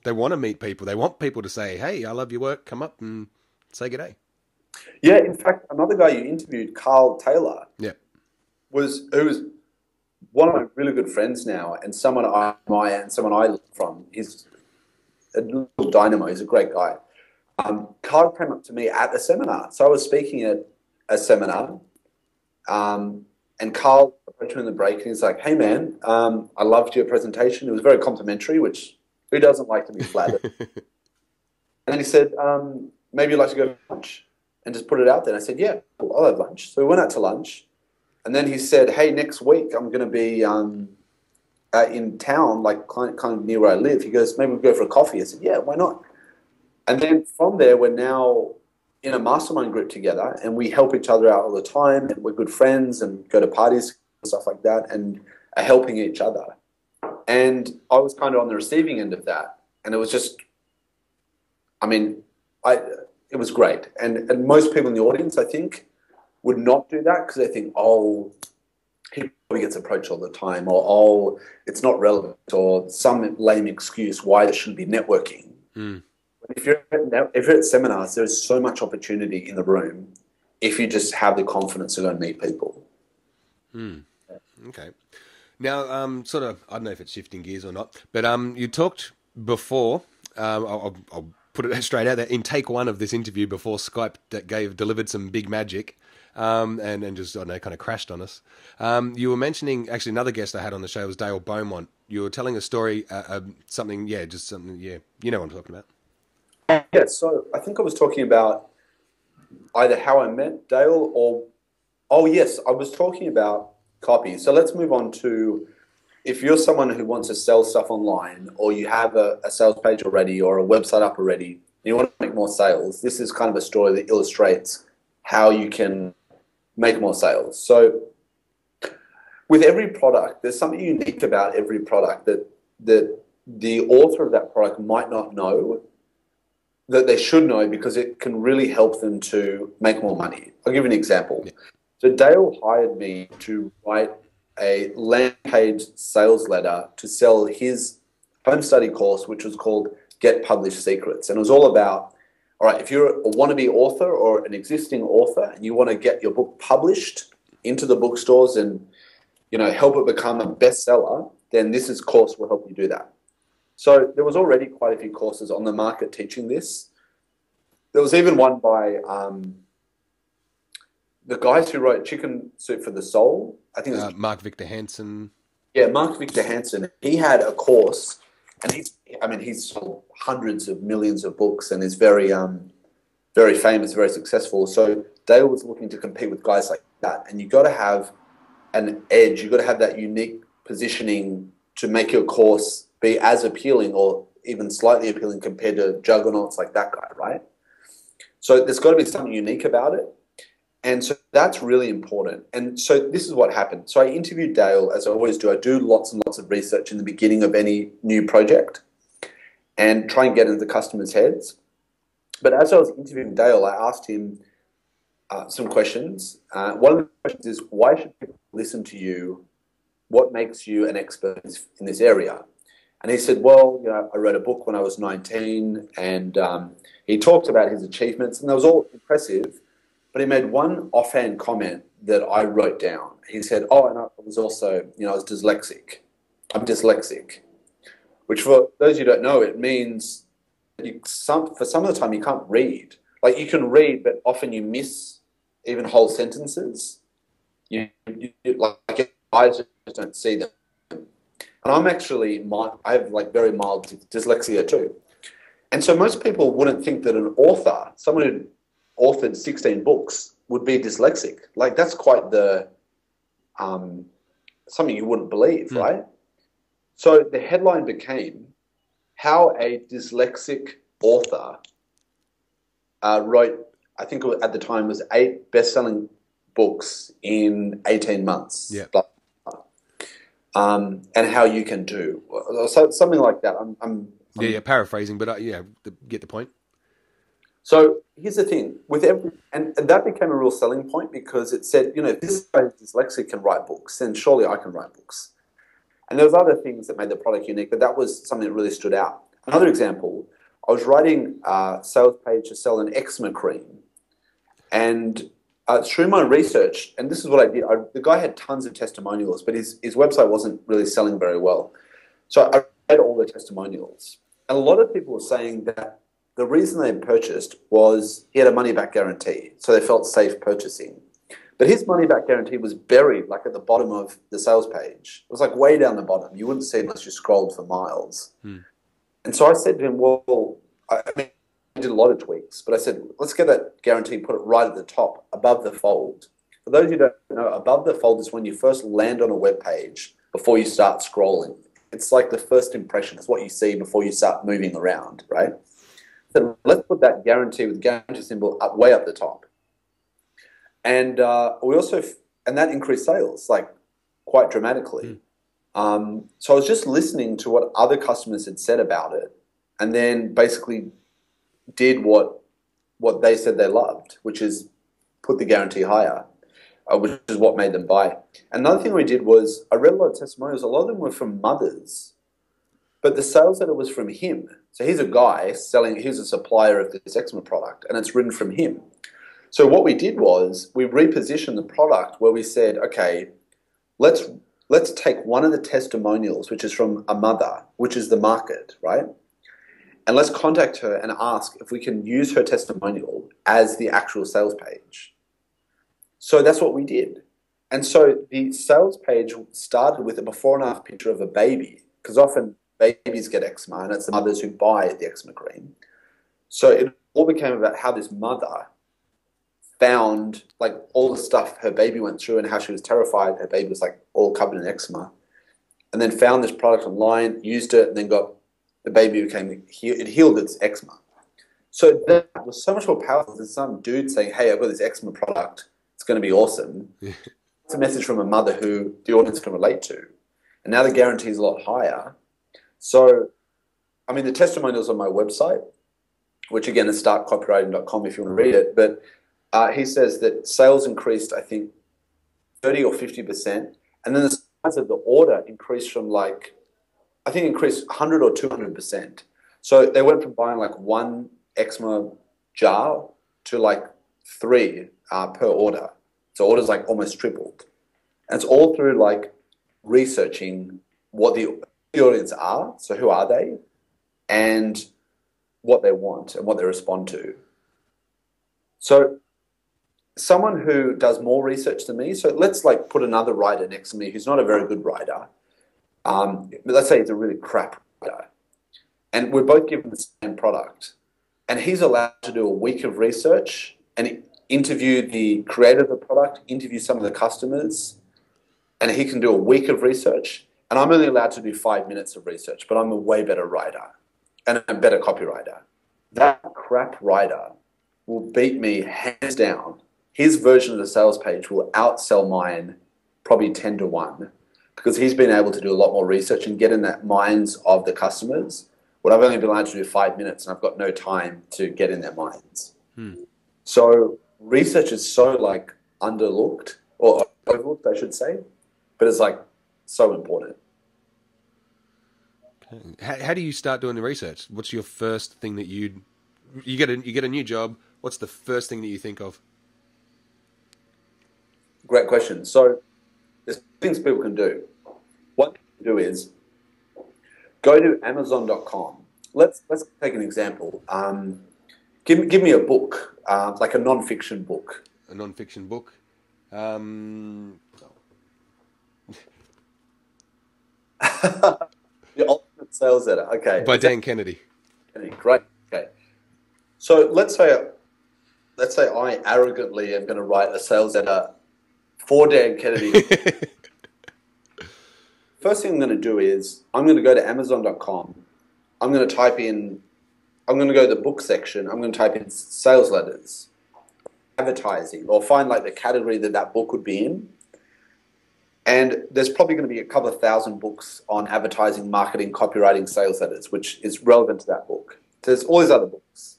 S1: They want to meet people. They want people to say, "Hey, I love your work. Come up and say good day."
S2: Yeah, in fact, another guy you interviewed, Carl Taylor,
S1: Yeah,
S2: who was one of my really good friends now, and someone I admire and someone I learn from. He's a little dynamo. He's a great guy. Carl came up to me at a seminar. So I was speaking at a seminar, and Carl approached me in the break, and he's like, "Hey, man, I loved your presentation. It was very complimentary, which who doesn't like to be flattered?" And then he said, "Maybe you'd like to go to lunch," and just put it out there. And I said, "Yeah, I'll have lunch." So we went out to lunch. And then he said, "Hey, next week I'm going to be in town, like kind of near where I live." He goes, "Maybe we'll go for a coffee." I said, "Yeah, why not?" And then from there, we're now in a mastermind group together, and we help each other out all the time, and we're good friends and go to parties and stuff like that, and are helping each other. And I was kind of on the receiving end of that, and it was just, it was great. And most people in the audience, I think, would not do that because they think, "Oh, he probably gets approached all the time, or oh, it's not relevant, or some lame excuse why there shouldn't be networking.
S1: Mm.
S2: If you're at seminars, there's so much opportunity in the room if you just have the confidence to go and meet people.
S1: Okay. Now, sort of, I don't know if it's shifting gears or not, but you talked before. I'll put it straight out there. In take one of this interview, before Skype delivered some big magic, and just, I don't know, kind of crashed on us. You were mentioning, actually, another guest I had on the show was Dale Beaumont. You were telling a story, something, you know what I'm talking about.
S2: Yeah, so I think I was talking about either how I met Dale or, oh yes, I was talking about copy. So let's move on to, if you're someone who wants to sell stuff online, or you have a sales page already or a website up already, and you want to make more sales, this is kind of a story that illustrates how you can make more sales. So with every product, there's something unique about every product that the author of that product might not know, that they should know, because it can really help them to make more money. I'll give you an example. Yeah. So Dale hired me to write a landing page sales letter to sell his home study course, which was called Get Published Secrets. And it was all about, all right, if you're a wannabe author or an existing author and you want to get your book published into the bookstores and, you know, help it become a bestseller, then this course will help you do that. So there was already quite a few courses on the market teaching this. There was even one by the guys who wrote Chicken Soup for the Soul. I think it was
S1: Mark Victor Hansen.
S2: Yeah, Mark Victor Hansen. He had a course, and he's sold hundreds of millions of books and is very famous, very successful. So Dale was looking to compete with guys like that, and you got to have an edge. You got to have that unique positioning to make your course be as appealing or even slightly appealing compared to juggernauts like that guy, right? So there's got to be something unique about it. And so that's really important. And so this is what happened. So I interviewed Dale, as I always do. I do lots and lots of research in the beginning of any new project and try and get into the customers' heads. But as I was interviewing Dale, I asked him some questions. One of the questions is, why should people listen to you? What makes you an expert in this area? And he said, well, you know, I wrote a book when I was 19, and he talked about his achievements, and they was all impressive, but he made one offhand comment that I wrote down. He said, oh, and I was also, you know, I was dyslexic. I'm dyslexic, which for those who don't know, it means for some of the time you can't read. Like you can read, but often you miss even whole sentences. Like your eyes just don't see them. And I'm actually, I have like very mild dyslexia too. And so most people wouldn't think that an author, someone who authored 16 books, would be dyslexic. Like that's quite the, something you wouldn't believe, right? So the headline became, how a dyslexic author wrote, I think at the time was 8 best-selling books in 18 months.
S1: Yeah.
S2: And how you can do so, something like that. I'm
S1: paraphrasing, but get the point.
S2: So here's the thing with and that became a real selling point, because it said, you know, if this guy who's dyslexic can write books, then surely I can write books. And there was other things that made the product unique, but that was something that really stood out. Another example, I was writing a sales page to sell an eczema cream, and through my research, and this is what I did, the guy had tons of testimonials, but his website wasn't really selling very well. So I read all the testimonials. And a lot of people were saying that the reason they purchased was he had a money-back guarantee, so they felt safe purchasing. But his money-back guarantee was buried, like at the bottom of the sales page. It was like way down the bottom. You wouldn't see it unless you scrolled for miles. And so I said to him, well, I did a lot of tweaks, but I said, let's get that guarantee, put it right at the top, above the fold. For those who don't know, above the fold is when you first land on a web page before you start scrolling. It's like the first impression. It's what you see before you start moving around, right? So let's put that guarantee with the guarantee symbol way up the top. And and that increased sales, like quite dramatically. So I was just listening to what other customers had said about it, and then basically did what they said they loved, which is put the guarantee higher. which is what made them buy. Another thing we did was I read a lot of testimonials. A lot of them were from mothers, but the sales letter was from him. So he's a guy selling, he's a supplier of this eczema product, and it's written from him. So what we did was we repositioned the product where we said, okay, let's take one of the testimonials, which is from a mother, which is the market, right? And let's contact her and ask if we can use her testimonial as the actual sales page. So that's what we did. And so the sales page started with a before and after picture of a baby, because often babies get eczema and it's the mothers who buy the eczema cream. So it all became about how this mother found like all the stuff her baby went through and how she was terrified. Her baby was like all covered in eczema, and then found this product online, used it, and then got the baby it healed its eczema. So that was so much more powerful than some dude saying, hey, I've got this eczema product, it's going to be awesome. It's a message from a mother who the audience can relate to. And now the guarantee is a lot higher. So, I mean, the testimonials on my website, which again is startcopywriting.com if you want to read it, but he says that sales increased, I think, 30 or 50%. And then the size of the order increased from increased 100 or 200%. So they went from buying like one eczema jar to like 3 per order. So orders like almost tripled. And it's all through like researching what the audience are, so who are they, and what they want and what they respond to. So someone who does more research than me, so let's like put another writer next to me who's not a very good writer. But let's say he's a really crap writer. And we're both given the same product. And he's allowed to do a week of research and interview the creator of the product, interview some of the customers, and he can do a week of research. And I'm only allowed to do 5 minutes of research, but I'm a way better writer and a better copywriter. That crap writer will beat me hands down. His version of the sales page will outsell mine probably 10 to 1 because he's been able to do a lot more research and get in the minds of the customers. What I've only been allowed to do 5 minutes and I've got no time to get in their minds. So research is so like underlooked or overlooked, I should say, but it's like so important.
S1: How do you start doing the research? What's your first thing that you get a new job? What's the first thing that you think of?
S2: Great question. So there's things people can do. One thing you can do is go to Amazon.com. Let's take an example. Give me a book, like a non-fiction book.
S1: A non-fiction book.
S2: The ultimate sales letter. Okay.
S1: By Dan Kennedy.
S2: Great. Okay. So let's say I arrogantly am going to write a sales letter for Dan Kennedy. First thing I'm going to do is I'm going to go to Amazon.com. I'm going to go to the book section. I'm going to type in sales letters, advertising, or find like the category that book would be in. And there's probably going to be a couple of thousand books on advertising, marketing, copywriting, sales letters, which is relevant to that book. There's all these other books.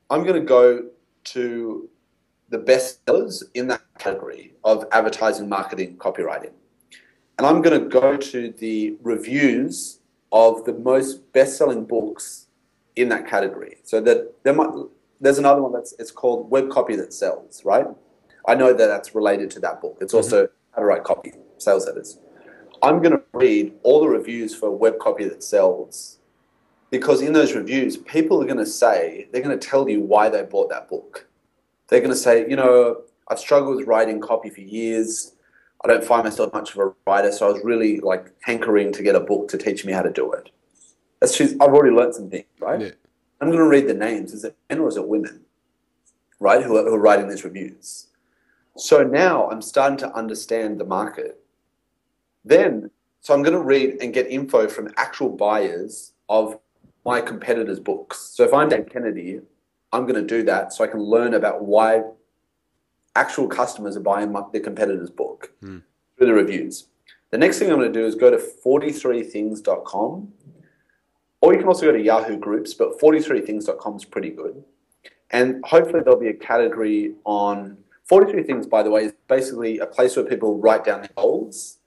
S2: I'm going to go to the best sellers in that category of advertising, marketing, copywriting. And I'm going to go to the reviews of the most best-selling books in that category. So that there's another one it's called Web Copy That Sells, right? I know that that's related to that book. It's also how to write copy, sales letters. I'm going to read all the reviews for Web Copy That Sells because in those reviews, people are going to say, they're going to tell you why they bought that book. They're going to say, I've struggled with writing copy for years. I don't find myself much of a writer, so I was really like hankering to get a book to teach me how to do it. I've already learned some things, right? Yeah. I'm going to read the names. Is it men or is it women, right, who are writing these reviews? So now I'm starting to understand the market. So I'm going to read and get info from actual buyers of my competitors' books. So if I'm Dan Kennedy, I'm going to do that so I can learn about why actual customers are buying their competitor's book through the reviews. The next thing I'm going to do is go to 43things.com, or you can also go to Yahoo Groups, but 43things.com is pretty good. And hopefully there'll be a category on 43 Things, by the way, is basically a place where people write down their goals,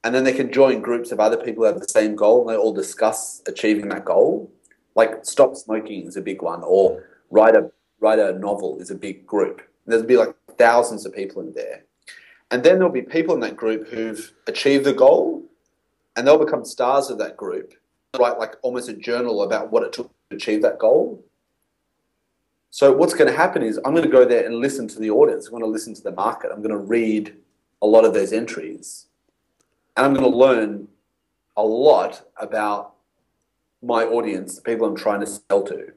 S2: and then they can join groups of other people who have the same goal, and they all discuss achieving that goal. Like stop smoking is a big one, or write a novel is a big group. There'll be like thousands of people in there. And then there'll be people in that group who've achieved the goal, and they'll become stars of that group, write like almost a journal about what it took to achieve that goal. So what's going to happen is I'm going to go there and listen to the audience. I'm going to listen to the market. I'm going to read a lot of those entries. And I'm going to learn a lot about my audience, the people I'm trying to sell to.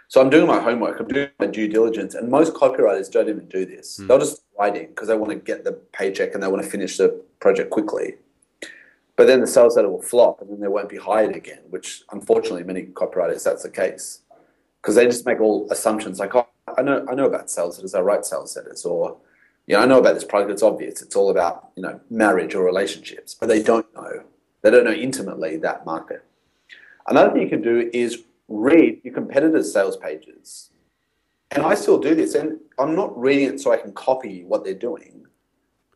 S2: So I'm doing my homework. I'm doing my due diligence. And most copywriters don't even do this. They'll just write in because they want to get the paycheck and they want to finish the project quickly. But then the sales letter will flop and then they won't be hired again, which unfortunately many copywriters, that's the case. Because they just make all assumptions like, oh, I know about sales letters, I write sales letters, or, you know, I know about this product, it's obvious, it's all about, you know, marriage or relationships, but they don't know. They don't know intimately that market. Another thing you can do is read your competitors' sales pages. And I still do this, and I'm not reading it so I can copy what they're doing.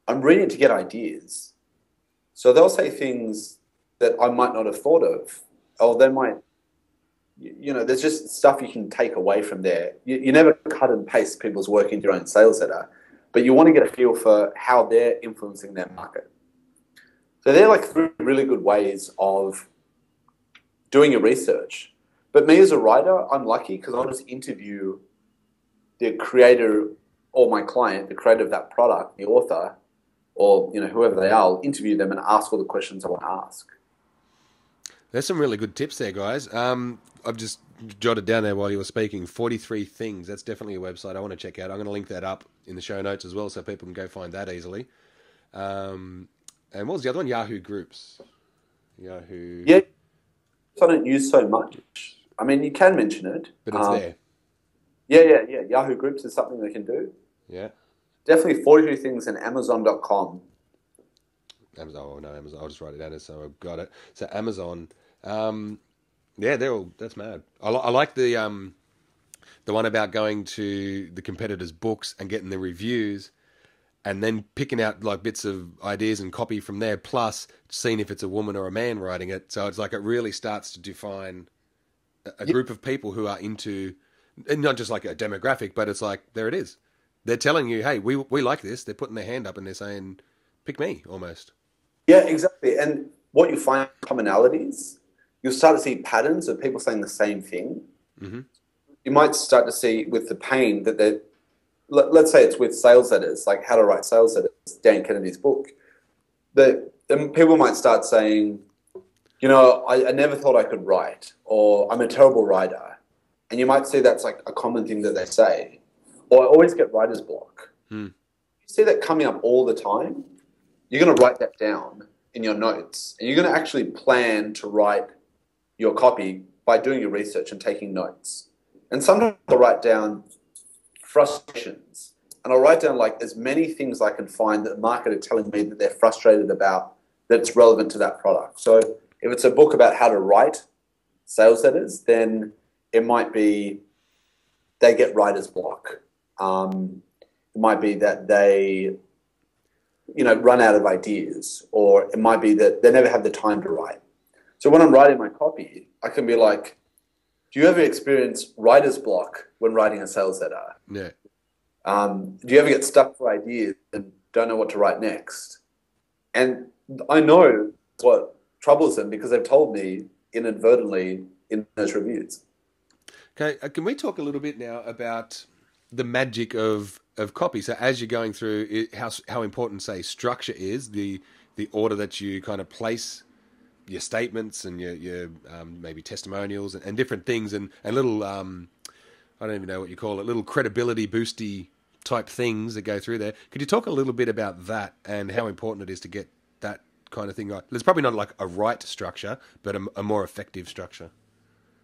S2: I'm reading it to get ideas. So they'll say things that I might not have thought of, or they might, you know, there's just stuff you can take away from there. You never cut and paste people's work into your own sales letter, but you want to get a feel for how they're influencing their market. So they're like 3 really good ways of doing your research. But me as a writer, I'm lucky because I'll just interview the creator or my client, the creator of that product, the author, or, you know, whoever they are. I'll interview them and ask all the questions I want to ask.
S1: There's some really good tips there, guys. I've just jotted down there while you were speaking, 43 Things. That's definitely a website I want to check out. I'm going to link that up in the show notes as well so people can go find that easily. And what was the other one? Yahoo Groups. Yahoo.
S2: Yeah, I don't use so much. I mean, you can mention it.
S1: But it's there.
S2: Yeah. Yahoo Groups is something they can do.
S1: Yeah.
S2: Definitely 43 Things and Amazon.com.
S1: Amazon. Oh, no, Amazon. I'll just write it down so I've got it. So Amazon. Yeah, that's mad. I like the one about going to the competitors' books and getting the reviews and then picking out like bits of ideas and copy from there, plus seeing if it's a woman or a man writing it. So it's like it really starts to define a group of people who are into, and not just like a demographic, but it's like, there it is. They're telling you, hey, we like this. They're putting their hand up and they're saying, pick me, almost.
S2: Yeah, exactly. And what you find commonalities, you'll start to see patterns of people saying the same thing. Mm-hmm. You might start to see with the pain that they're, let's say it's with sales letters, like How to Write Sales Letters, Dan Kennedy's book. Then people might start saying, you know, I never thought I could write, or I'm a terrible writer. And you might see that's like a common thing that they say. Or I always get writer's block. You see that coming up all the time. You're going to write that down in your notes. And you're going to actually plan to write your copy by doing your research and taking notes. And sometimes I'll write down frustrations. And I'll write down like as many things I can find that the market are telling me that they're frustrated about, that's relevant to that product. So if it's a book about how to write sales letters, then it might be they get writer's block. It might be that they, you know, run out of ideas, or it might be that they never have the time to write. So when I'm writing my copy, I can be like, do you ever experience writer's block when writing a sales letter?
S1: Yeah.
S2: Do you ever get stuck for ideas and don't know what to write next? And I know what troubles them because they've told me inadvertently in those reviews.
S1: Okay, can we talk a little bit now about the magic of copy? So as you're going through it, how important, say, structure is, the order that you kind of place your statements and your maybe testimonials and different things and little, I don't even know what you call it, little credibility boosty type things that go through there. Could you talk a little bit about that and how important it is to get that kind of thing right? There's probably not like a right structure, but a more effective structure.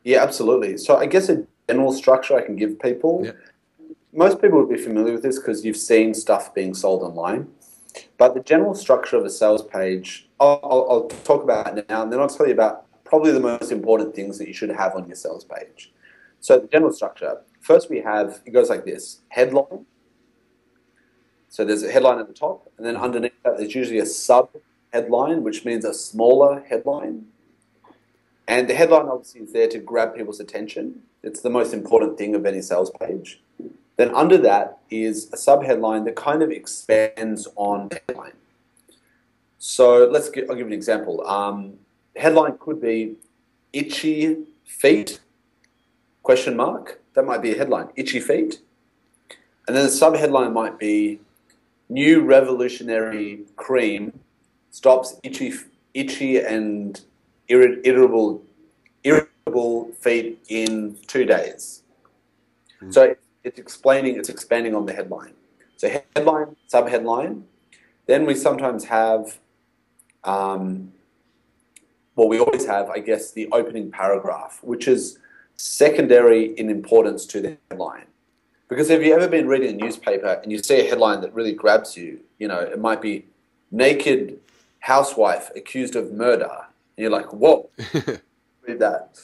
S2: Yeah, absolutely. So I guess a general structure I can give people.
S1: Yep.
S2: Most people would be familiar with this because you've seen stuff being sold online. But the general structure of a sales page, I'll talk about it now, and then I'll tell you about probably the most important things that you should have on your sales page. So the general structure, first we have, it goes like this: headline, So there's a headline at the top, and then underneath that there's usually a sub-headline, which means a smaller headline. And the headline obviously is there to grab people's attention. It's the most important thing of any sales page. Then under that is a sub-headline that kind of expands on the headline. So I'll give you an example. Headline could be itchy feet, question mark. That might be a headline, itchy feet. And then the sub-headline might be new revolutionary cream stops itchy and irritable feet in 2 days. So it's expanding on the headline. So headline, sub-headline. Then we sometimes have, we always have, I guess, the opening paragraph, which is secondary in importance to the headline. Because have you ever been reading a newspaper and you see a headline that really grabs you? You know, it might be naked housewife accused of murder. And you're like, whoa, read that.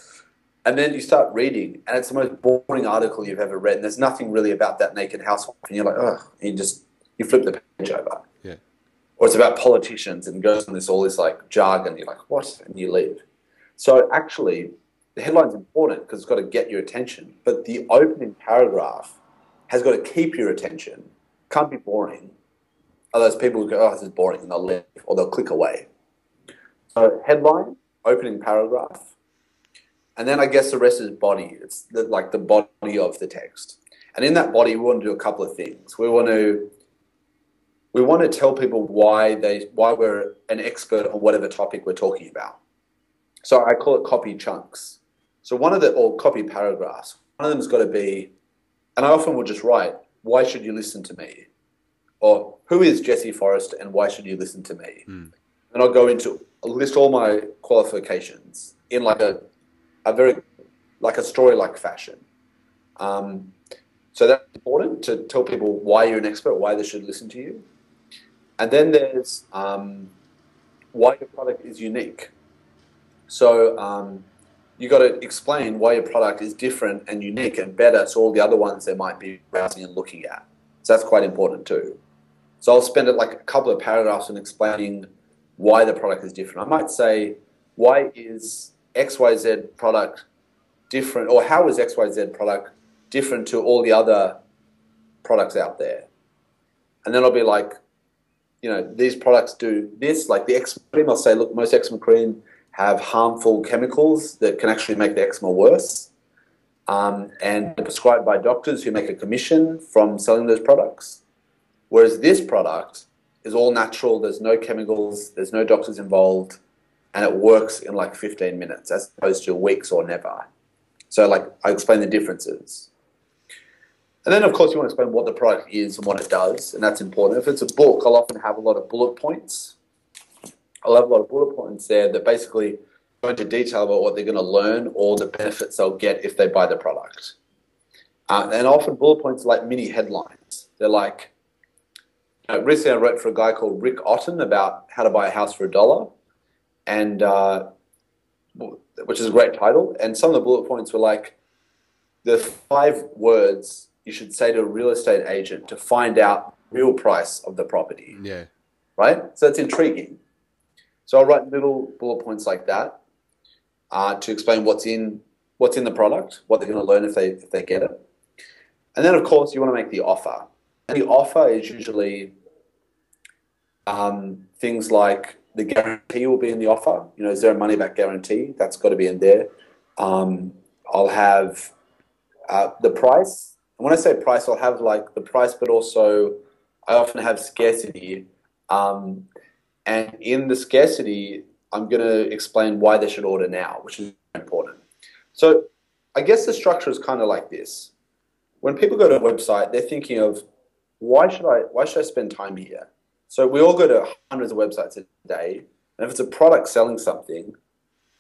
S2: And then you start reading, and it's the most boring article you've ever read. And there's nothing really about that naked housewife. And you're like, ugh, and you flip the page over.
S1: Yeah.
S2: Or it's about politicians and goes on all this like jargon. You're like, what? And you leave. So actually, the headline's important because it's got to get your attention. But the opening paragraph has got to keep your attention. Can't be boring. Otherwise, people will go, oh, this is boring, and they'll leave, or they'll click away. So headline, opening paragraph, and then I guess the rest is body. It's the body of the text. And in that body, we want to do a couple of things. We want to tell people why we're an expert on whatever topic we're talking about. So I call it copy chunks. So or copy paragraphs. One of them's got to be, and I often will just write, why should you listen to me? Or who is Jesse Forrest and why should you listen to me? And I'll list all my qualifications in like a very, like a story-like fashion. So that's important to tell people why you're an expert, why they should listen to you. And then there's why your product is unique. So you got to explain why your product is different and unique and better to all the other ones they might be browsing and looking at. So that's quite important too. So I'll spend like a couple of paragraphs on explaining why the product is different. I might say, why is XYZ product different, or how is XYZ product different to all the other products out there? And then I'll be like, you know, these products do this, like the eczema cream. I'll say, look, most eczema cream have harmful chemicals that can actually make the eczema worse, and they're prescribed by doctors who make a commission from selling those products. Whereas this product is all natural, there's no chemicals, there's no doctors involved, and it works in like 15 minutes as opposed to weeks or never. So like I explain the differences. And then of course you want to explain what the product is and what it does, and that's important. If it's a book, I'll often have a lot of bullet points. I'll have a lot of bullet points there that basically go into detail about what they're going to learn or the benefits they'll get if they buy the product. And often bullet points are like mini headlines. They're like, recently I wrote for a guy called Rick Otten about how to buy a house for $1, and which is a great title. And some of the bullet points were like, the 5 words you should say to a real estate agent to find out the real price of the property.
S1: Yeah. Right?
S2: So it's intriguing. So I'll write little bullet points like that to explain what's in the product, what they're going to learn if they get it. And then, of course, you want to make the offer. And the offer is usually things like the guarantee will be in the offer. You know, is there a money-back guarantee? That's got to be in there. I'll have the price. And when I say price, I'll have like the price, but also I often have scarcity. And in the scarcity, I'm going to explain why they should order now, which is important. So I guess the structure is kind of like this. When people go to a website, they're thinking of, why should I spend time here? So we all go to hundreds of websites a day. And if it's a product selling something,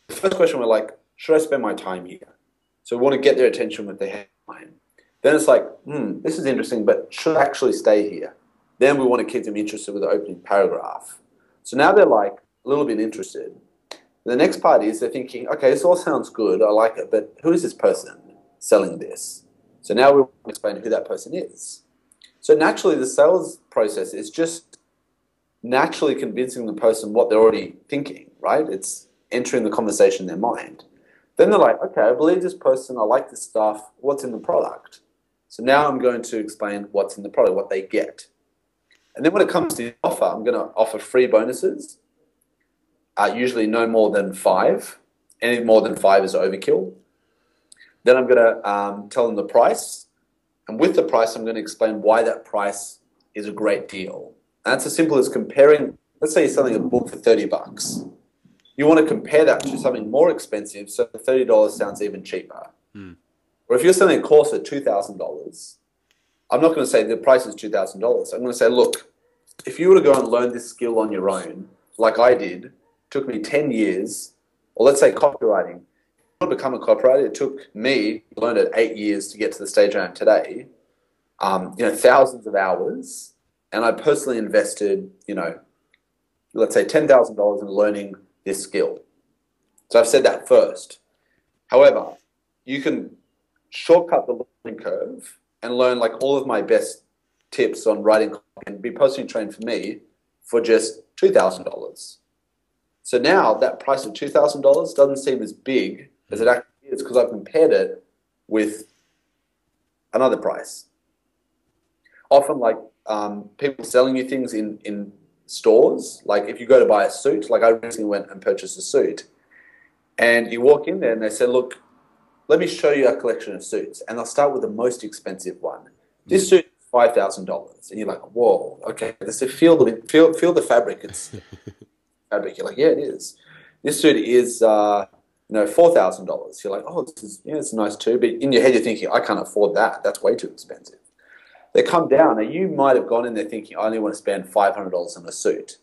S2: the first question we're like, should I spend my time here? So we want to get their attention with the headline. Then it's like, this is interesting, but should I actually stay here? Then we want to keep them interested with the opening paragraph. So now they're like a little bit interested. The next part is they're thinking, okay, this all sounds good, I like it, but who is this person selling this? So now we want to explain who that person is. So naturally, the sales process is just naturally convincing the person what they're already thinking, right? It's entering the conversation in their mind. Then they're like, okay, I believe this person, I like this stuff, what's in the product? So now I'm going to explain what's in the product, what they get. And then when it comes to the offer, I'm going to offer free bonuses, usually no more than 5. Any more than 5 is overkill. Then I'm going to tell them the price. And with the price, I'm going to explain why that price is a great deal. And that's as simple as comparing, let's say you're selling a book for $30. You want to compare that to something more expensive, so $30 sounds even cheaper. Or if you're selling a course at $2,000, I'm not going to say the price is $2,000. I'm going to say, look, if you were to go and learn this skill on your own, like I did, it took me 10 years, or let's say copywriting. To become a copywriter, it took me, I learned it 8 years to get to the stage I am today, thousands of hours, and I personally invested, let's say $10,000 in learning this skill. So I've said that first. However, you can shortcut the learning curve and learn like all of my best tips on writing and be personally trained for me for just $2,000. So now that price of $2,000 doesn't seem as big as it actually is because I've compared it with another price. Often like people selling you things in stores, like if you go to buy a suit, like I recently went and purchased a suit, and you walk in there and they say, look, let me show you a collection of suits. And they'll start with the most expensive one. This suit is $5,000. And you're like, whoa, okay. So feel the fabric. It's fabric. You're like, yeah, it is. This suit is $4,000. You're like, oh, this is it's nice too. But in your head, you're thinking, I can't afford that. That's way too expensive. They come down. Now, you might have gone in there thinking, I only want to spend $500 on a suit.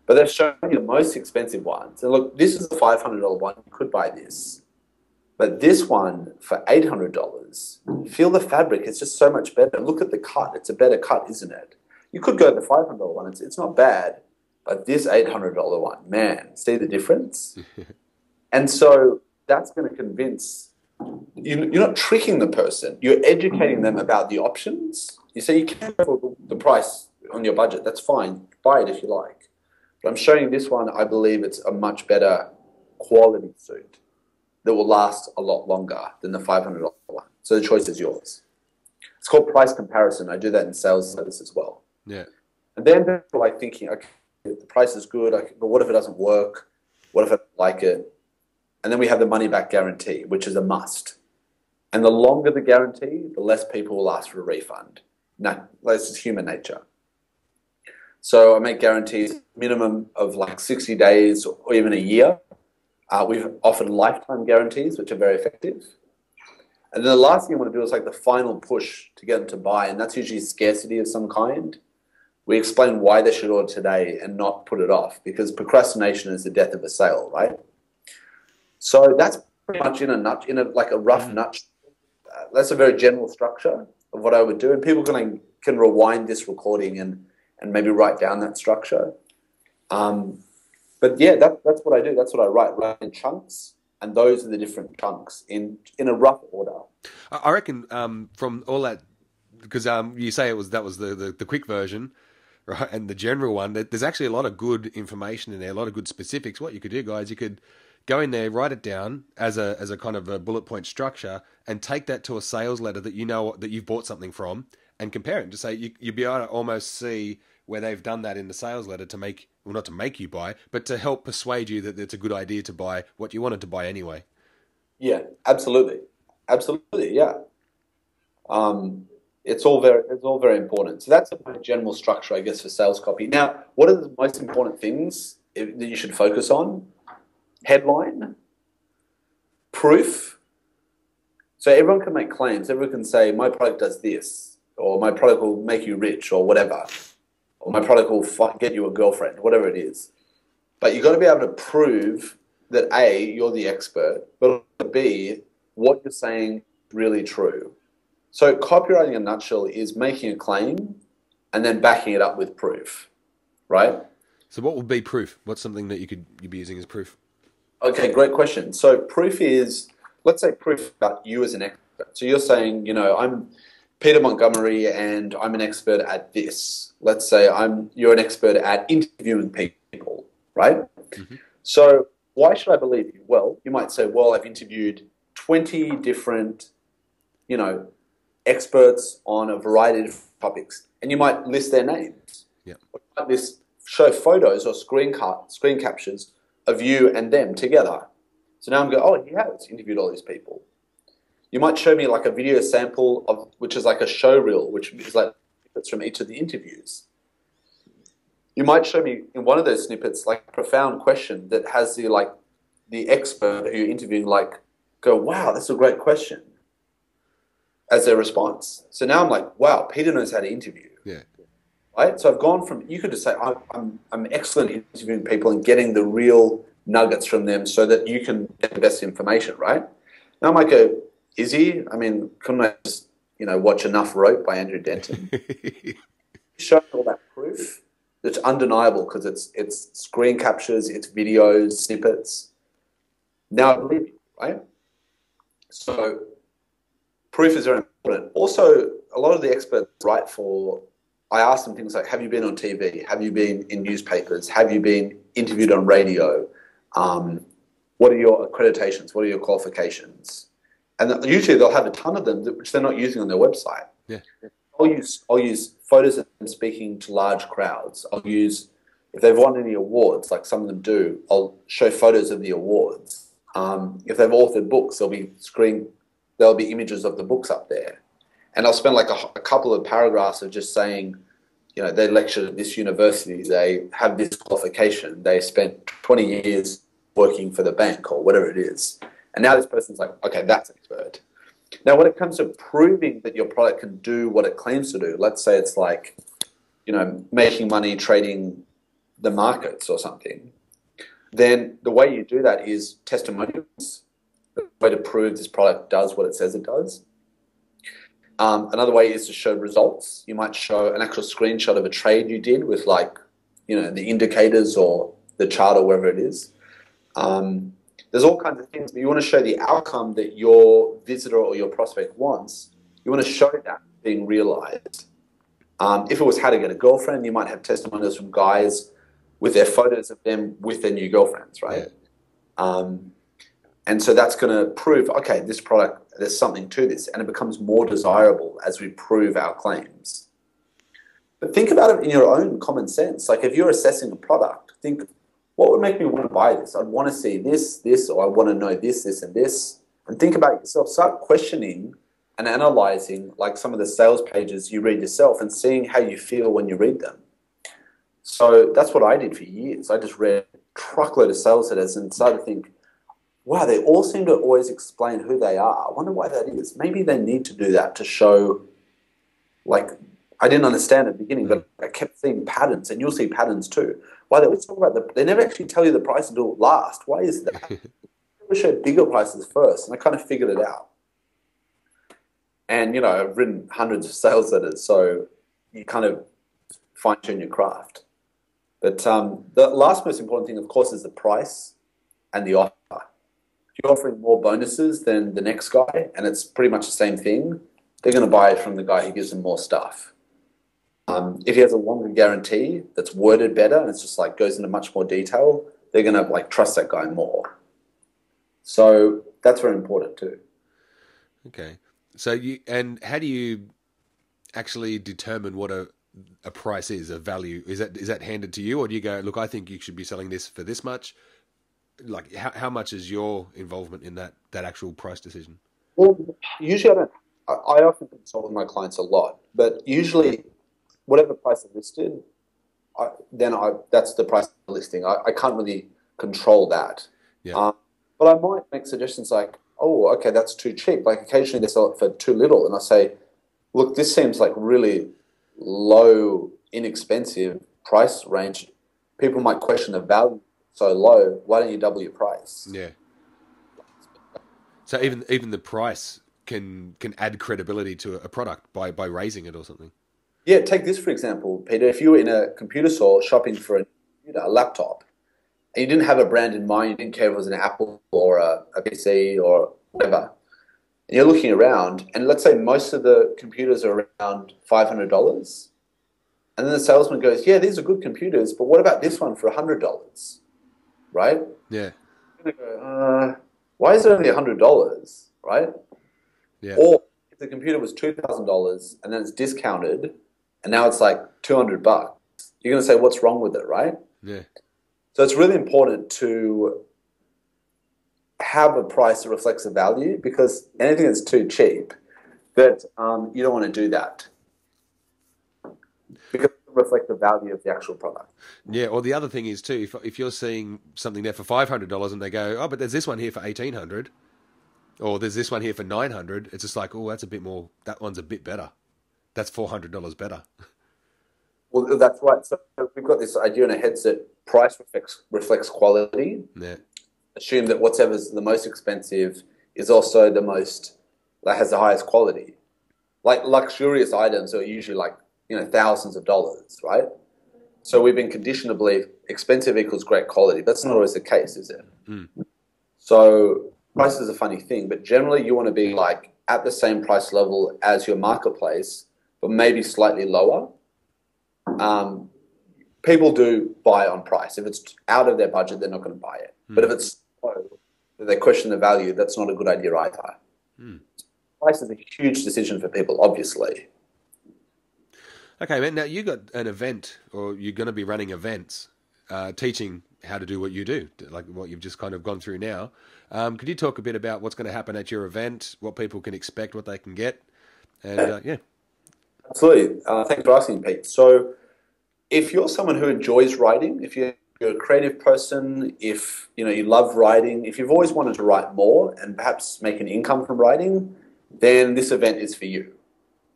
S2: But they've shown you the most expensive ones. And look, this is a $500 one. You could buy this. But this one for $800, feel the fabric. It's just so much better. Look at the cut. It's a better cut, isn't it? You could go to the $500 one. It's not bad. But this $800 one, man, see the difference? And so that's going to convince, you're not tricking the person. You're educating them about the options. You say you can't afford the price on your budget. That's fine. Buy it if you like. But I'm showing you this one. I believe it's a much better quality suit that will last a lot longer than the $500 one. So the choice is yours. It's called price comparison. I do that in sales letters as well.
S1: Yeah.
S2: And then people are like thinking, okay, the price is good, but what if it doesn't work? What if I don't like it? And then we have the money back guarantee, which is a must. And the longer the guarantee, the less people will ask for a refund. No, this is human nature. So I make guarantees minimum of like 60 days or even a year. We've offered lifetime guarantees, which are very effective. And then the last thing you want to do is like the final push to get them to buy, and that's usually scarcity of some kind. We explain why they should order today and not put it off, because procrastination is the death of a sale, right? So that's pretty much in a rough nutshell. That's a very general structure of what I would do, and people can rewind this recording and maybe write down that structure. But yeah, that's what I do. That's what I write in chunks, and those are the different chunks in a rough order.
S1: I reckon from all that, because you say that was the quick version, right? And the general one, there's actually a lot of good information in there, a lot of good specifics. What you could do, guys, you could go in there, write it down as a kind of a bullet point structure, and take that to a sales letter that you know that you've bought something from, and compare it. Just say you'd be able to almost see where they've done that in the sales letter to make, well, not to make you buy, but to help persuade you that it's a good idea to buy what you wanted to buy anyway.
S2: Yeah, absolutely, yeah. It's all very important. So that's a general structure, I guess, for sales copy. Now, what are the most important things that you should focus on? Headline, proof. So everyone can make claims. Everyone can say, my product does this, or my product will make you rich, or whatever, or my product will get you a girlfriend, whatever it is. But you've got to be able to prove that A, you're the expert, but B, what you're saying is really true. So copywriting in a nutshell is making a claim and then backing it up with proof, right?
S1: So what would be proof? What's something that you'd be using as proof?
S2: Okay, great question. So proof is, let's say proof about you as an expert. So you're saying, I'm Peter Montgomery, and I'm an expert at this. Let's say you're an expert at interviewing people, right?
S1: Mm-hmm.
S2: So why should I believe you? Well, you might say, well, I've interviewed 20 different, experts on a variety of topics, and you might list their names.
S1: Yeah.
S2: Or you might show photos or screen captures of you and them together. So now I'm going, oh, he has interviewed all these people. You might show me like a video sample of, which is like a show reel, which is like snippets from each of the interviews. You might show me in one of those snippets like a profound question that has the expert who you're interviewing go, wow, that's a great question, as their response. So now I'm like, wow, Peter knows how to interview.
S1: Yeah.
S2: Right? So I've gone from, you could just say, I'm excellent at interviewing people and getting the real nuggets from them so that you can get the best information, right? Now I might go, is he? I mean, couldn't I just, watch Enough Rope by Andrew Denton? Show all that proof that's undeniable because it's screen captures, it's videos, snippets. Now I believe you, right? So proof is very important. Also, a lot of the experts write for, I ask them things like, have you been on TV? Have you been in newspapers? Have you been interviewed on radio? What are your accreditations? What are your qualifications? And usually they'll have a ton of them which they're not using on their website.
S1: Yeah.
S2: I'll use photos of them speaking to large crowds. If they've won any awards, like some of them do, I'll show photos of the awards. If they've authored books, there'll be images of the books up there. And I'll spend like a couple of paragraphs of just saying, they lectured at this university, they have this qualification, they spent 20 years working for the bank or whatever it is. And now this person's like, okay, that's an expert. Now, when it comes to proving that your product can do what it claims to do, let's say it's like, making money trading the markets or something, then the way you do that is testimonials, the way to prove this product does what it says it does. Another way is to show results. You might show an actual screenshot of a trade you did with the indicators or the chart or wherever it is. There's all kinds of things, but you want to show the outcome that your visitor or your prospect wants. You want to show that being realized. If it was how to get a girlfriend, you might have testimonials from guys with their photos of them with their new girlfriends, right? Yeah. And so that's going to prove, okay, this product, there's something to this, and it becomes more desirable as we prove our claims. But think about it in your own common sense. Like if you're assessing a product, think, what would make me want to buy this? I'd want to see this, or I want to know this, and this. And think about yourself. Start questioning and analyzing like some of the sales pages you read yourself and seeing how you feel when you read them. So that's what I did for years. I just read a truckload of sales letters and started to think, wow, they all seem to always explain who they are. I wonder why that is. Maybe they need to do that to show, I didn't understand at the beginning, but I kept seeing patterns, and you'll see patterns too. Why they always talk about they never actually tell you the price until last. Why is that? They always show bigger prices first, and I kind of figured it out. And, I've written hundreds of sales letters, so you kind of fine-tune your craft. But the last most important thing, of course, is the price and the offer. If you're offering more bonuses than the next guy, and it's pretty much the same thing, they're going to buy it from the guy who gives them more stuff. If he has a longer guarantee that's worded better and it's just goes into much more detail, they're going to trust that guy more. So that's very important too.
S1: Okay. So how do you actually determine what a price is, a value? Is that handed to you, or do you go, look, I think you should be selling this for this much? Like how much is your involvement in that actual price decision?
S2: Well, usually I don't. I often consult with my clients a lot, but usually whatever price is listed, that's the price of the listing. I can't really control that.
S1: Yeah.
S2: But I might make suggestions like, oh, okay, that's too cheap. Like occasionally they sell it for too little, and I say, look, this seems like really low, inexpensive price range. People might question the value so low. Why don't you double your price?
S1: Yeah. So even the price can add credibility to a product by raising it or something.
S2: Yeah, take this for example, Peter. If you were in a computer store shopping for a laptop, and you didn't have a brand in mind, you didn't care if it was an Apple or a PC or whatever, and you're looking around, and let's say most of the computers are around $500, and then the salesman goes, yeah, these are good computers, but what about this one for $100, right?
S1: Yeah.
S2: You're going to go, why is it only $100, right?
S1: Yeah.
S2: Or if the computer was $2,000 and then it's discounted and now it's like $200, you're going to say, what's wrong with it, right?
S1: Yeah.
S2: So it's really important to have a price that reflects the value, because anything that's too cheap, that you don't want to do that, because it doesn't reflect the value of the actual product.
S1: Yeah, or the other thing is too, if you're seeing something there for $500 and they go, oh, but there's this one here for $1,800, or there's this one here for $900, it's just like, oh, that's a bit more. That one's a bit better. That's $400 better.
S2: Well, that's right. So we've got this idea in our heads that price reflects quality.
S1: Yeah.
S2: Assume that whatever's the most expensive is also the most, that has the highest quality. Like luxurious items are usually like, thousands of dollars, right? So we've been conditioned to believe expensive equals great quality. That's not always the case, is it?
S1: Mm.
S2: So price is a funny thing, but generally you want to be like at the same price level as your marketplace, but maybe slightly lower. People do buy on price. If it's out of their budget, they're not going to buy it. But if it's low, they question the value, that's not a good idea either. Price is a huge decision for people, obviously.
S1: Okay, man. Now you got an event, or you're going to be running events, teaching how to do what you do, like what you've just kind of gone through now. Could you talk a bit about what's going to happen at your event, what people can expect, what they can get, and yeah.
S2: Absolutely. Thanks for asking, Pete. So if you're someone who enjoys writing, if you're a creative person, if you love writing, if you've always wanted to write more and perhaps make an income from writing, then this event is for you.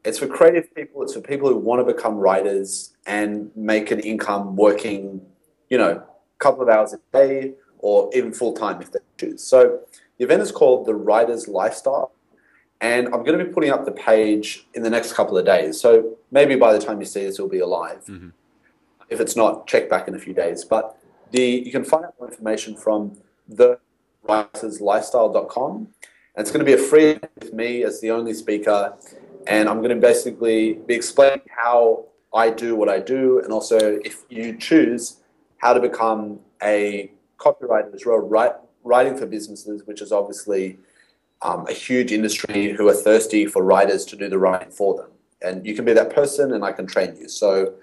S2: It's for creative people. It's for people who want to become writers and make an income working, a couple of hours a day or even full-time if they choose. So the event is called The Writer's Lifestyle. And I'm going to be putting up the page in the next couple of days. So maybe by the time you see this, it'll be alive. Mm-hmm. If it's not, check back in a few days. But you can find out more information from thewriterslifestyle.com. And it's going to be a free event with me as the only speaker. And I'm going to basically be explaining how I do what I do. And also, if you choose, how to become a copywriter as well, writing for businesses, which is obviously a huge industry who are thirsty for writers to do the writing for them. And you can be that person and I can train you. So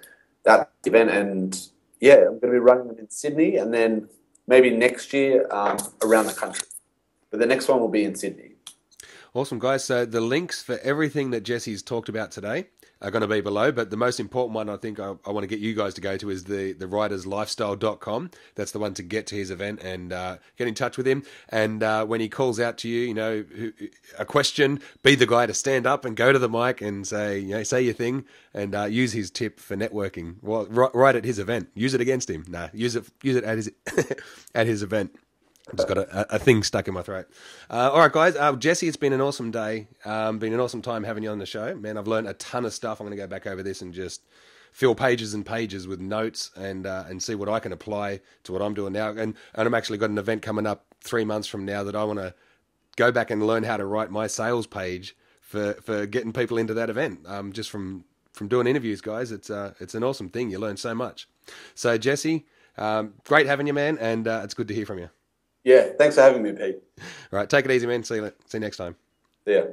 S2: that event, and yeah, I'm going to be running them in Sydney and then maybe next year around the country. But the next one will be in Sydney.
S1: Awesome, guys. So the links for everything that Jesse's talked about today are going to be below, but the most important one I think I want to get you guys to go to is the writerslifestyle.com. That's the one to get to his event and get in touch with him. And when he calls out to you, a question, be the guy to stand up and go to the mic and say, say your thing and use his tip for networking. Well, right at his event. Use it against him. Use it at his at his event. I've just got a thing stuck in my throat. All right, guys. Jesse, it's been an awesome day. Been an awesome time having you on the show. Man, I've learned a ton of stuff. I'm going to go back over this and just fill pages and pages with notes and see what I can apply to what I'm doing now. And I'm actually got an event coming up 3 months from now that I want to go back and learn how to write my sales page for getting people into that event. Just from doing interviews, guys. It's an awesome thing. You learn so much. So, Jesse, great having you, man, and it's good to hear from you.
S2: Yeah, thanks for having me, Pete.
S1: All right, take it easy, man. See you next time.
S2: See ya.